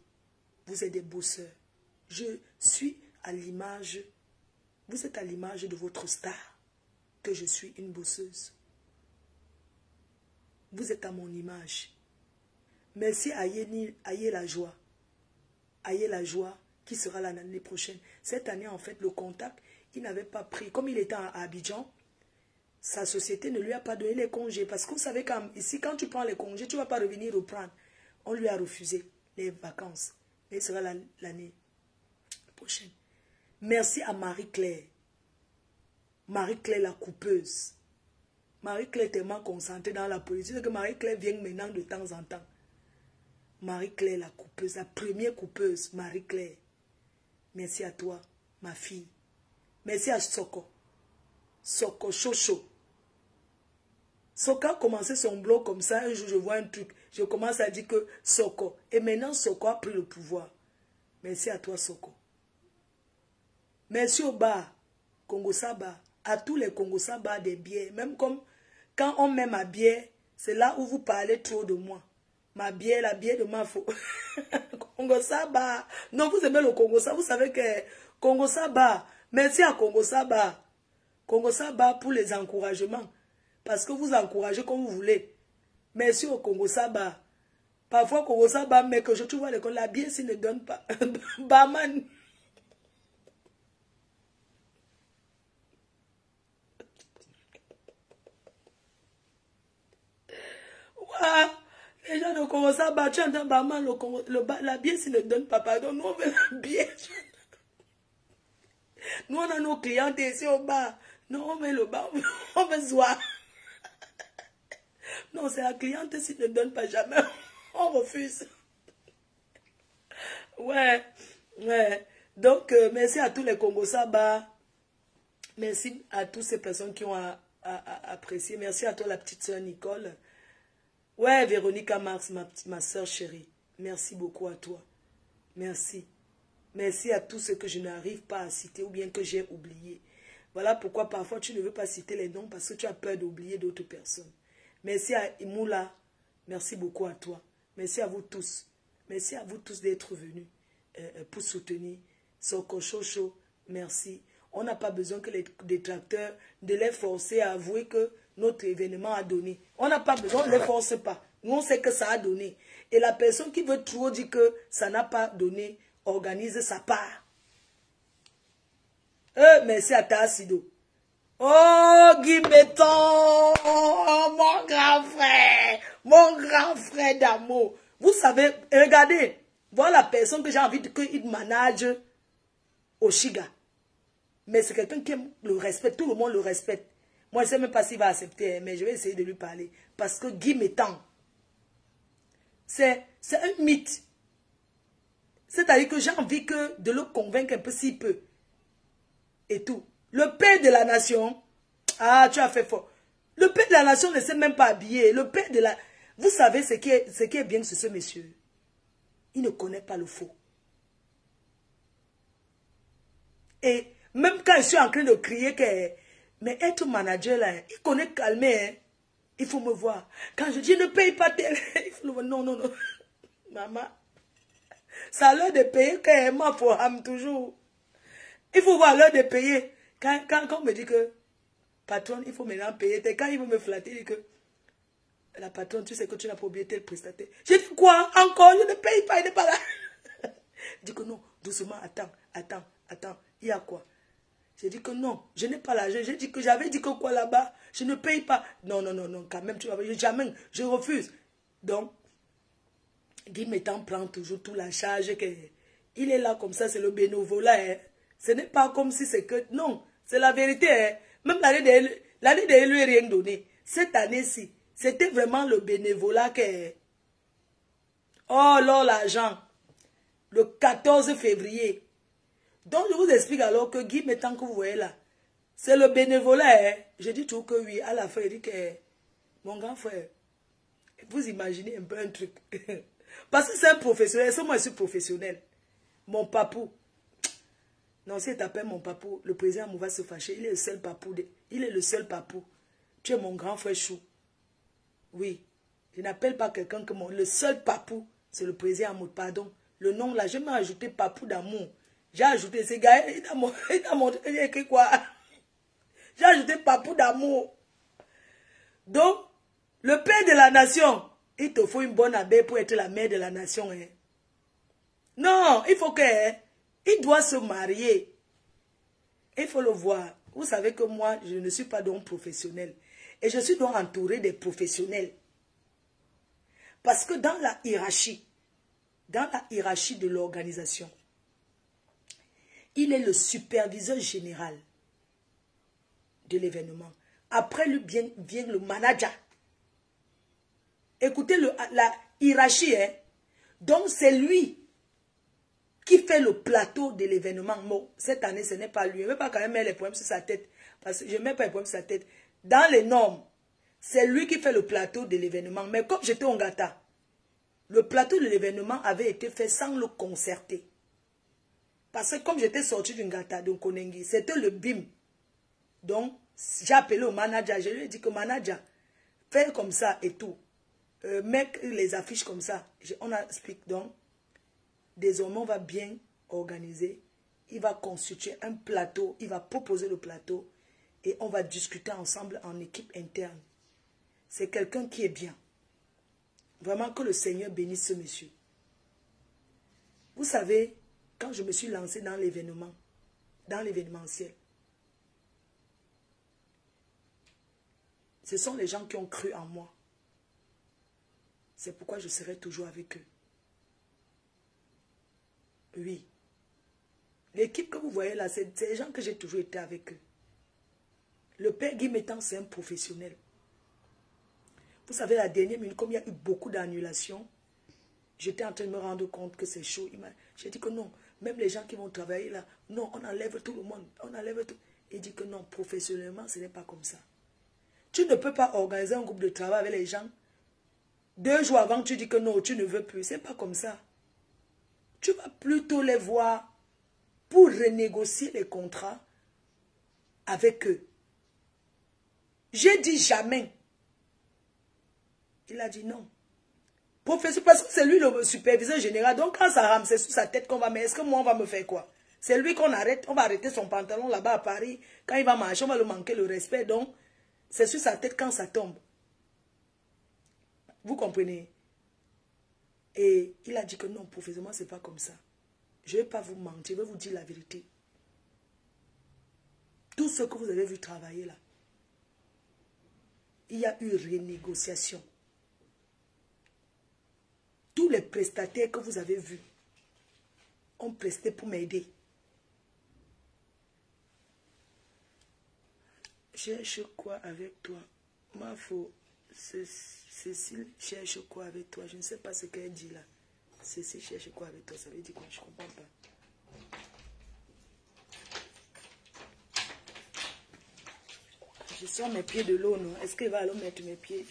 Vous êtes des bosseurs. Je suis à l'image. Vous êtes à l'image de votre star. Que je suis une bosseuse. Vous êtes à mon image. Merci à Ayé la joie. Ayé la joie qui sera l'année prochaine. Cette année, en fait, le contact, il n'avait pas pris. Comme il était à Abidjan, sa société ne lui a pas donné les congés. Parce que vous savez, ici, quand tu prends les congés, tu ne vas pas revenir reprendre. On lui a refusé les vacances. Mais ce sera l'année prochaine. Merci à Marie-Claire. Marie-Claire la coupeuse. Marie-Claire est tellement concentrée dans la politique que Marie-Claire vient maintenant de temps en temps. Marie-Claire la coupeuse, la première coupeuse, Marie-Claire. Merci à toi, ma fille. Merci à Soko. Soko Chocho. Soko a commencé son blog comme ça. Un jour, je vois un truc. Je commence à dire que Soko. Et maintenant, Soko a pris le pouvoir. Merci à toi, Soko. Merci au bar, Congo Saba. À tous les Congo Saba des bières. Même comme quand on met ma bière, c'est là où vous parlez trop de moi. Ma bière, la bière de ma faux. Congo Saba. Non, vous aimez le Congo Saba. Vous savez que Congo Saba. Merci à Congo Saba. Congo Saba pour les encouragements. Parce que vous encouragez comme vous voulez. Merci au Congo Saba. Parfois, Congo Saba, mais que je trouve la bière s'il ne donne pas. Barman. Ouais. Les gens de Congo Saba, tu entends Barman, la bière s'il ne donne pas. Pardon, nous on veut la bière. Nous on a nos clients ici au bar. Non, on met le bar, on veut soir. Non, c'est la cliente s'il ne donne pas jamais. On refuse. Ouais, ouais. Donc, merci à tous les Congo Saba. Merci à toutes ces personnes qui ont apprécié. Merci à toi, la petite soeur Nicole. Ouais, Véronica Marx, ma soeur chérie. Merci beaucoup à toi. Merci. Merci à tous ceux que je n'arrive pas à citer ou bien que j'ai oublié. Voilà pourquoi parfois tu ne veux pas citer les noms parce que tu as peur d'oublier d'autres personnes. Merci à Imoula. Merci beaucoup à toi. Merci à vous tous. Merci à vous tous d'être venus pour soutenir Soko Chocho. Merci. On n'a pas besoin que les détracteurs de les forcer à avouer que notre événement a donné. On n'a pas besoin, on ne les force pas. Nous, on sait que ça a donné. Et la personne qui veut trop dire que ça n'a pas donné, organise sa part. Merci à Tassido. Oh, Guy Béton, oh, mon grand frère d'amour. Vous savez, regardez, voilà la personne que j'ai envie qu'il manage au Chiga. Mais c'est quelqu'un qui aime le respect, tout le monde le respecte. Moi, je ne sais même pas s'il va accepter, mais je vais essayer de lui parler. Parce que Guy Béton, c'est un mythe. C'est-à-dire que j'ai envie de le convaincre un peu s'il peut. Et tout. Le père de la nation, ah, tu as fait fort. Le père de la nation ne s'est même pas habillé. Le père de la... Vous savez ce qui est bien sur ce monsieur. Il ne connaît pas le faux. Et même quand je suis en train de crier que... Mais être manager là, il connaît calmer. Hein. Il faut me voir. Quand je dis ne paye pas tel... Il faut le voir. Non, non, non. Maman. Ça a l'heure de payer quand moi pour âme toujours. Il faut voir l'heure de payer. Quand on me dit que, patron, il faut maintenant payer. Quand il veut me flatter, il dit que, la patronne, tu sais que tu n'as pas oublié tel prestataire. J'ai dit quoi? Encore? Je ne paye pas, il n'est pas là. Je dis que non, doucement, attends. attends, il y a quoi? J'ai dit que non, je n'ai pas l'argent. J'ai dit que j'avais dit que quoi là-bas, je ne paye pas. Non, quand même, tu vas jamais, je refuse. Donc, Guy Métan prend toujours toute la charge. Il est là comme ça, c'est le bénévolat. Hein. Ce n'est pas comme si c'est que... Non, c'est la vérité. Hein. Même l'année de lui rien donné. Cette année-ci, c'était vraiment le bénévolat que... Oh là, l'argent. Le 14 février. Donc, je vous explique alors que Guy Métan que vous voyez là, c'est le bénévolat. Hein. Je dis toujours que oui. À la fin, il dit que mon grand frère, vous imaginez un peu un truc. Parce que c'est un professionnel. C'est moi, je suis professionnel. Mon papou. Non, si tu t'appelles mon papou, le président Mou va se fâcher. Il est le seul papou. Il est le seul papou. Tu es mon grand frère chou. Oui. Je n'appelle pas quelqu'un que mon... Le seul papou, c'est le président Mou. Pardon. Le nom là, je m'ai ajouté papou d'amour. J'ai ajouté, ces gars, il a écrit quoi? J'ai ajouté papou d'amour. Donc, le père de la nation, il te faut une bonne abeille pour être la mère de la nation. Hein. Non, il faut que, hein, il doit se marier. Il faut le voir. Vous savez que moi, je ne suis pas donc professionnel. Et je suis donc entouré des professionnels. Parce que dans la hiérarchie de l'organisation, il est le superviseur général de l'événement. Après lui vient le manager. Écoutez la hiérarchie. Hein? Donc c'est lui qui fait le plateau de l'événement. Bon, cette année, ce n'est pas lui. Je ne vais pas quand même mettre les problèmes sur sa tête. Parce que je ne mets pas les problèmes sur sa tête. Dans les normes, c'est lui qui fait le plateau de l'événement. Mais comme j'étais au Ngata, le plateau de l'événement avait été fait sans le concerter. Parce que comme j'étais sorti du Ngata, de Konengi, c'était le BIM. Donc, j'ai appelé au manager. Je lui ai dit que manager, fais comme ça et tout. Mettre les affiches comme ça. On explique donc. Désormais, on va bien organiser. Il va constituer un plateau. Il va proposer le plateau. Et on va discuter ensemble en équipe interne. C'est quelqu'un qui est bien. Vraiment que le Seigneur bénisse ce monsieur. Vous savez, quand je me suis lancé dans l'événement, dans l'événementiel, ce sont les gens qui ont cru en moi. C'est pourquoi je serai toujours avec eux. Oui. L'équipe que vous voyez là, c'est les gens que j'ai toujours été avec eux. Le père Guy Métan, c'est un professionnel. Vous savez, la dernière minute, comme il y a eu beaucoup d'annulations, j'étais en train de me rendre compte que c'est chaud. J'ai dit que non, même les gens qui vont travailler là, non, on enlève tout le monde, on enlève tout. Il dit que non, professionnellement, ce n'est pas comme ça. Tu ne peux pas organiser un groupe de travail avec les gens. 2 jours avant, tu dis que non, tu ne veux plus. Ce n'est pas comme ça. Tu vas plutôt les voir pour renégocier les contrats avec eux. J'ai dit jamais. Il a dit non. Professeur, parce que c'est lui le superviseur général. Donc quand ça rame, c'est sous sa tête qu'on va mettre. Est-ce que moi, on va me faire quoi? C'est lui qu'on arrête. On va arrêter son pantalon là-bas à Paris. Quand il va marcher, on va lui manquer le respect. Donc, c'est sur sa tête quand ça tombe. Vous comprenez? Et il a dit que non, professeur, moi, c'est pas comme ça. Je ne vais pas vous mentir, je vais vous dire la vérité. Tout ce que vous avez vu travailler là, il y a eu renégociation. Tous les prestataires que vous avez vus ont presté pour m'aider. Cherche quoi avec toi? Ma faux, Cécile cherche quoi avec toi? Je ne sais pas ce qu'elle dit là. Cécile cherche quoi avec toi? Ça veut dire quoi? Je ne comprends pas. Je sors mes pieds de l'eau, non? Est-ce qu'il va alors mettre mes pieds?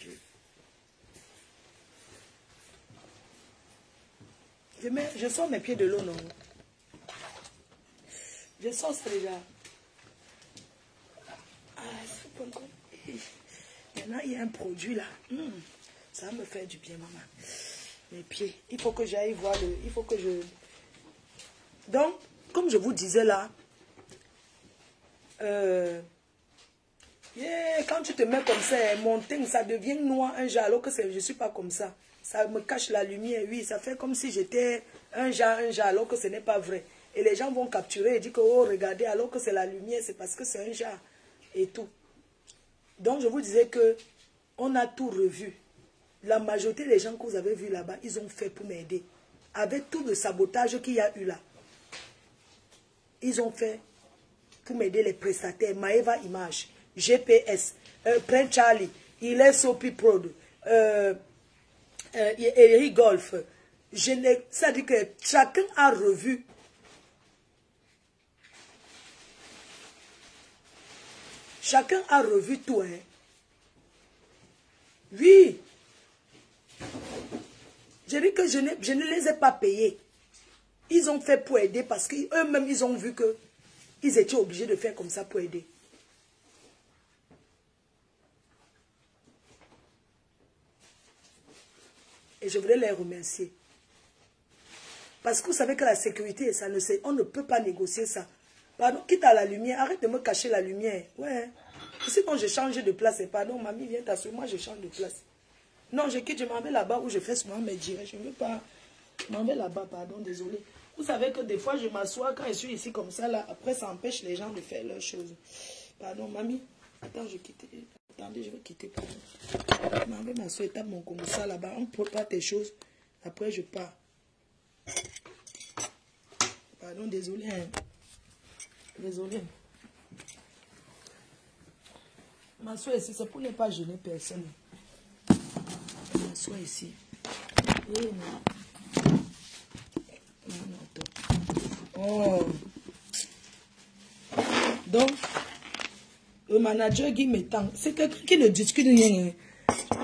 Je sors mes pieds de l'eau, non? Je sors ça déjà. Maintenant, il y a un produit là. Ça va me faire du bien, maman. Mes pieds. Il faut que j'aille voir le... Il faut que je... Donc, comme je vous disais là, quand tu te mets comme ça, mon teint, ça devient noir un jour, alors que je ne suis pas comme ça. Ça me cache la lumière, oui, ça fait comme si j'étais un jour, alors que ce n'est pas vrai. Et les gens vont capturer et dire que, oh, regardez, alors que c'est la lumière, c'est parce que c'est un genre. Et tout. Donc, je vous disais que on a tout revu. La majorité des gens que vous avez vus là-bas, ils ont fait pour m'aider. Avec tout le sabotage qu'il y a eu là. Ils ont fait pour m'aider les prestataires. Maeva Image, GPS, Prince Charlie, il est Sophie Prod, Eric Golf. Ça dit que chacun a revu. Chacun a revu tout. Hein. Oui. Je dis que je ne les ai pas payés. Ils ont fait pour aider parce qu'eux-mêmes, ils ont vu que ils étaient obligés de faire comme ça pour aider. Et je voulais les remercier. Parce que vous savez que la sécurité, ça ne sait, on ne peut pas négocier ça. Pardon, quitte à la lumière, arrête de me cacher la lumière. Ouais. Sinon, je change de place. Et pardon, mamie, viens t'asseoir, moi je change de place. Non, je quitte, je m'en vais là-bas où je fais souvent mes directs. Je ne veux pas. Je m'en vais là-bas, pardon, désolé. Vous savez que des fois, je m'assois quand je suis ici comme ça, là. Après, ça empêche les gens de faire leurs choses. Pardon, mamie. Attends, je quitte. Attendez, je vais quitter, pardon. Je m'en vais m'asseoir, tape mon comme ça là-bas. On prépare tes choses. Après, je pars. Pardon, désolé. Hein. Désolé. M'assois ici, c'est pour ne pas gêner personne. M'assois ici. Et non. Oh. Donc, le manager Guy Métang, c'est quelqu'un qui ne discute rien.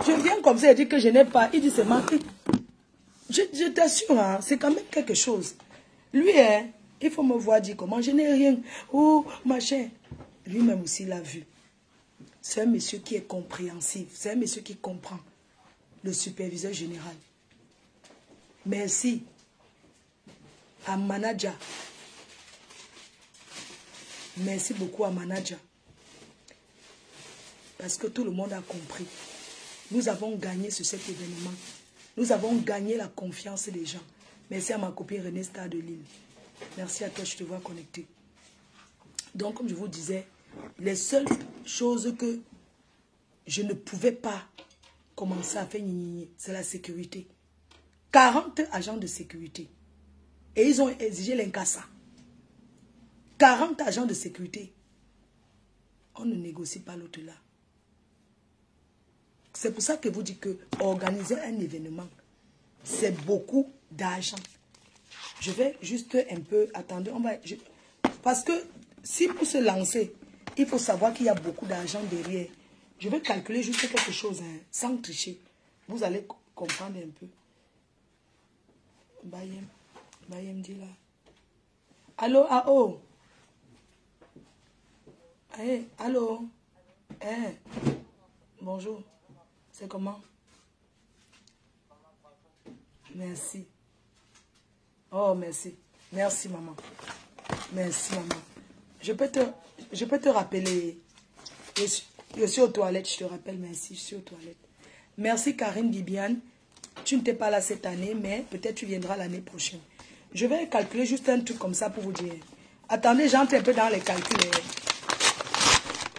Je viens comme ça et dit que je n'ai pas. Il dit c'est marqué. Je t'assure, hein, c'est quand même quelque chose. Lui, hein, il faut me voir dire comment je n'ai rien. Oh, machin. Lui-même aussi l'a vu. C'est un monsieur qui est compréhensif. C'est un monsieur qui comprend. Le superviseur général. Merci à manager. Merci beaucoup à manager. Parce que tout le monde a compris. Nous avons gagné sur cet événement. Nous avons gagné la confiance des gens. Merci à ma copine Renée Star de Lille. Merci à toi, je te vois connecté. Donc, comme je vous disais, les seules choses que je ne pouvais pas commencer à faire, c'est la sécurité. 40 agents de sécurité. Et ils ont exigé l'incassa. 40 agents de sécurité. On ne négocie pas l'autre là. C'est pour ça que vous dites que organiser un événement, c'est beaucoup d'argent. Je vais juste un peu attendre. Parce que si pour se lancer, il faut savoir qu'il y a beaucoup d'argent derrière. Je vais calculer juste quelque chose, hein, sans tricher. Vous allez comprendre un peu. Bayem dit là. Allô, oh. Hey, allô. Hey. Bonjour. C'est comment? Merci. Oh, merci. Merci, maman. Merci, maman. Je peux te rappeler. Je suis aux toilettes, je te rappelle, merci. Je suis aux toilettes. Merci, Karine Bibiane. Tu n'étais pas là cette année, mais peut-être tu viendras l'année prochaine. Je vais calculer juste un truc comme ça pour vous dire. Attendez, j'entre un peu dans les calculs.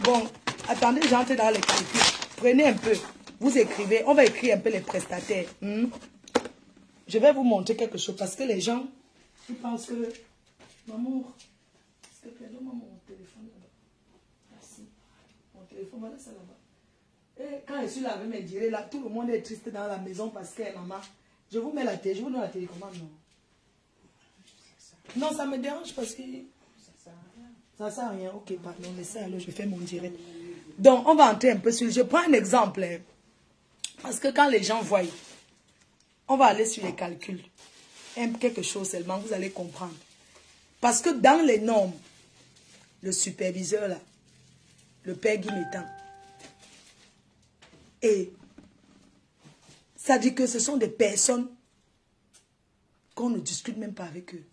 Bon, attendez, j'entre dans les calculs. Prenez un peu. Vous écrivez. On va écrire un peu les prestataires. Je vais vous montrer quelque chose parce que les gens, ils pensent que... Maman, s'il te plaît, donne-moi mon téléphone là-bas. Merci. Mon téléphone, voilà ça là-bas. Et quand je suis là avec mes direts, là, tout le monde est triste dans la maison parce que, maman, je vous mets la télé, je vous donne la télécommande, non. Non, ça me dérange parce que... Ça sert à rien. Ok, pardon, laissez alors, je fais mon direct. Donc, on va entrer un peu sur... Je prends un exemple. Hein, parce que quand les gens voient, on va aller sur les calculs. Quelque chose seulement, vous allez comprendre. Parce que dans les normes, le superviseur, là, le père Guy Métang, et ça dit que ce sont des personnes qu'on ne discute même pas avec eux.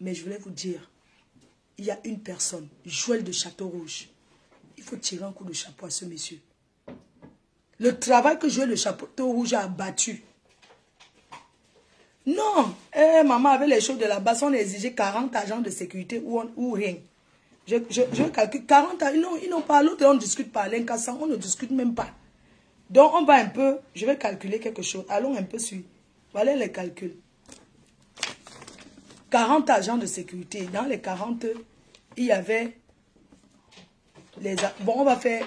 Mais je voulais vous dire, il y a une personne, Joël de Château-Rouge. Il faut tirer un coup de chapeau à ce monsieur. Le travail que Joël de Château-Rouge a abattu. Non, Eh, maman, avec les choses de la base, on exigeait 40 agents de sécurité ou rien. Je calcule 40 agents. Ils n'ont pas. L'autre, on ne discute pas. L'incassant, on ne discute même pas. Donc, on va un peu. Je vais calculer quelque chose. Allons un peu sur. Voilà les calculs. 40 agents de sécurité. Dans les 40, il y avait les... Bon, on va faire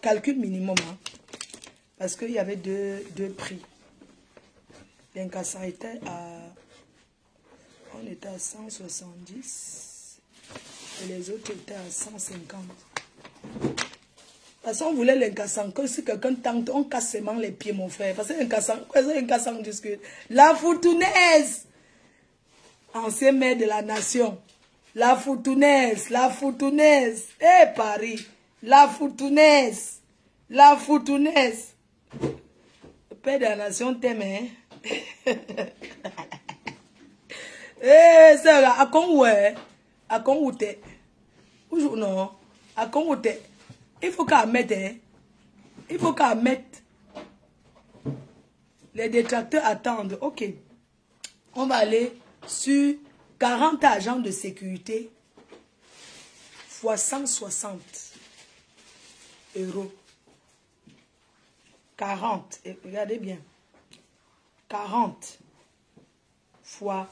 calcul minimum. Hein, parce qu'il y avait deux prix. L'incassant était à... On était à 170. Et les autres étaient à 150. Parce qu'on voulait l'incassant. Quand si quelqu'un tente, on casse seulement les pieds, mon frère. Parce que l'incassant, on discute. La foutounaise! Ancien maire de la nation. La foutounaise. Eh, Paris. La foutounaise. Le père de la nation t'aime, hein? Eh, c'est là. À quand où est? À quand où t'es? Non. À quand où t'es? Il faut qu'à mettre, hein? Il faut qu'à mettre. Les détracteurs attendent. Ok. On va aller sur 40 agents de sécurité fois 160 euros. 40. Et regardez bien. 40 fois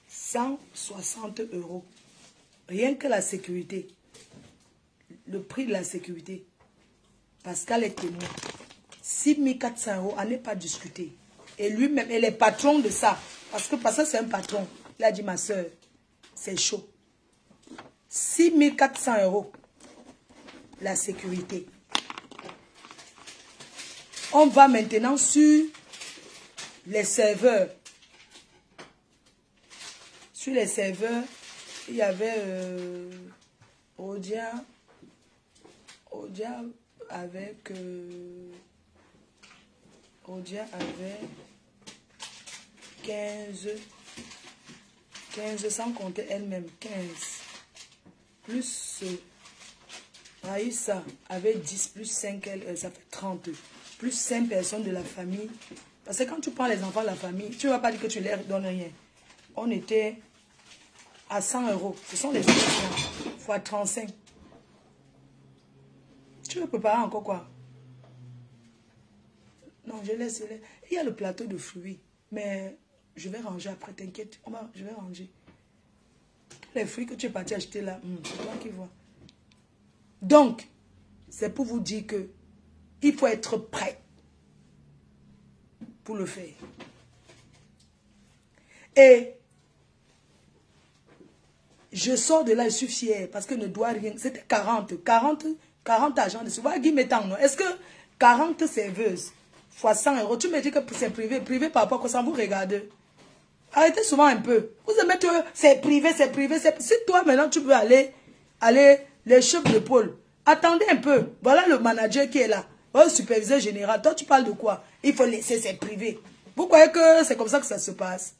160 euros. Rien que la sécurité. Le prix de la sécurité. Pascal est témoin. 6 400 euros, à ne pas discuter. Et lui-même, il est patron de ça. Parce que c'est un patron. Il a dit, ma soeur, c'est chaud. 6 400 euros. La sécurité. On va maintenant sur les serveurs. Sur les serveurs, il y avait Odia avec Odia avait 15 sans compter elle-même, 15. Plus Aïssa avait 10, plus 5, ça fait 30. Plus 5 personnes de la famille. Parce que quand tu prends les enfants de la famille, tu ne vas pas dire que tu leur donnes rien. On était à 100 euros. Ce sont les enfants. Fois 35. Tu veux préparer encore quoi? Non, je laisse. Il y a le plateau de fruits. Mais je vais ranger après, t'inquiète. Je vais ranger. Les fruits que tu es parti acheter là, c'est toi qui vois. Donc, c'est pour vous dire que il faut être prêt pour le faire. Et je sors de là, je suis fière parce que je ne dois rien. C'était 40 agents de sécurité. Est-ce que 40 serveuses fois 100 euros, tu me dis que c'est privé, privé par rapport à ça, vous regardez. Arrêtez souvent un peu. Vous aimez que c'est privé. Si toi maintenant tu veux aller, les chefs de pôle, attendez un peu. Voilà le manager qui est là. Le superviseur général. Toi tu parles de quoi? Il faut laisser, c'est privé. Vous croyez que c'est comme ça que ça se passe?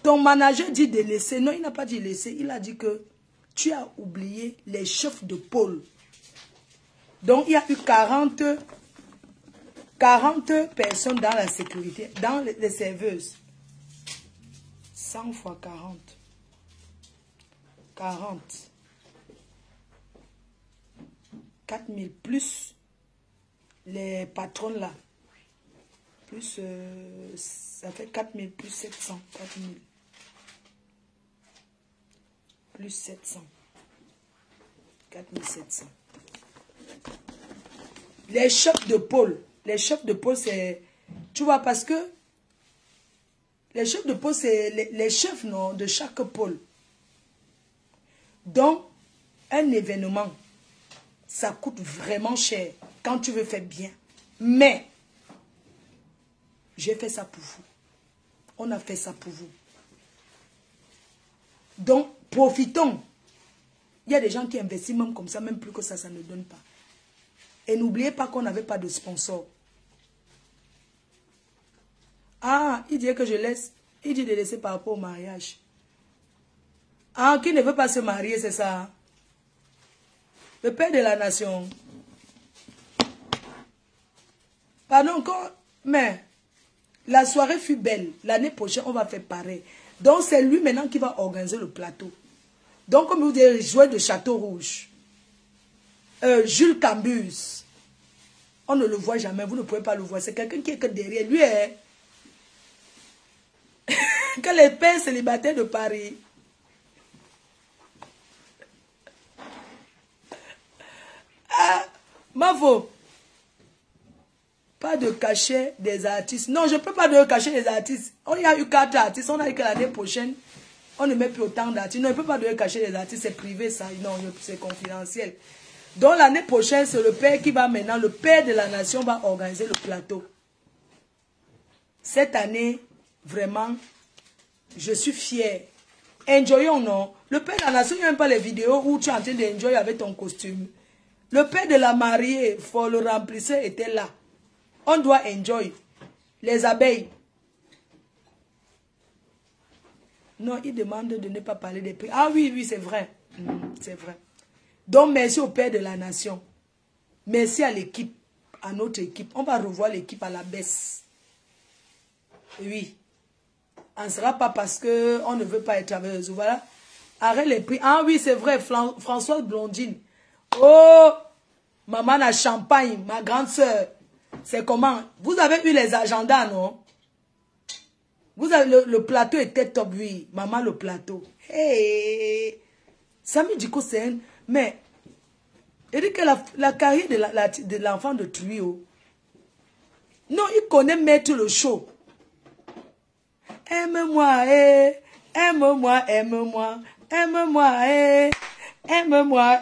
Ton manager dit de laisser. Non, il n'a pas dit laisser. Il a dit que tu as oublié les chefs de pôle. Donc il y a eu 40 personnes dans la sécurité, dans les serveuses. 100 fois 40. 40. 4000 plus les patrons là. Plus, ça fait 4000 plus 700. 4000. Plus 700. 4700. Les chefs de pôle. Les chefs de pôle, c'est... Tu vois, parce que les chefs de pôle, c'est les chefs non, de chaque pôle. Donc, un événement, ça coûte vraiment cher quand tu veux faire bien. Mais, j'ai fait ça pour vous. On a fait ça pour vous. Donc, profitons. Il y a des gens qui investissent même comme ça, même plus que ça, ça ne donne pas. Et n'oubliez pas qu'on n'avait pas de sponsor. Ah, il dit que je laisse. Il dit de laisser par rapport au mariage. Ah, qui ne veut pas se marier, c'est ça. Le père de la nation. Pardon, mais La soirée fut belle. L'année prochaine, on va faire pareil. Donc, c'est lui maintenant qui va organiser le plateau. Donc, comme vous dites, joueur de Château Rouge. Jules Cambus. On ne le voit jamais. Vous ne pouvez pas le voir. C'est quelqu'un qui est que derrière. Lui, hein. Que les pères célibataires de Paris. Ah, Mavo. Pas de cachet des artistes. Non, je ne peux pas de cachet des artistes. On y a eu 4 artistes. On a eu que l'année prochaine, on ne met plus autant d'artistes. Non, il ne peut pas de cachet des artistes. C'est privé, ça. Non, c'est confidentiel. Donc, l'année prochaine, c'est le père qui va maintenant, le père de la nation va organiser le plateau. Cette année, vraiment, je suis fière. Enjoyons, non? Le père de la nation, il n'y a même pas les vidéos où tu es en train d'enjoy avec ton costume. Le père de la mariée, il faut le remplir, était là. On doit enjoy. Les abeilles. Non, il demande de ne pas parler des prix. Ah oui, oui, c'est vrai. C'est vrai. Donc, merci au père de la nation. Merci à l'équipe, à notre équipe. On va revoir l'équipe à la baisse. Oui. On ne sera pas parce qu'on ne veut pas être avec eux. Voilà. Arrête les prix. Ah oui, c'est vrai. Françoise Blondine. Oh, maman la Champagne, ma grande soeur. C'est comment? Vous avez eu les agendas, non? Vous avez le plateau était top, oui. Maman, le plateau. Hey! Samy Diko, c'est un... Mais, il dit que la carrière de l'enfant de Trio, non, il connaît mettre le show. Aime-moi, aime-moi, aime-moi, aime-moi, aime-moi,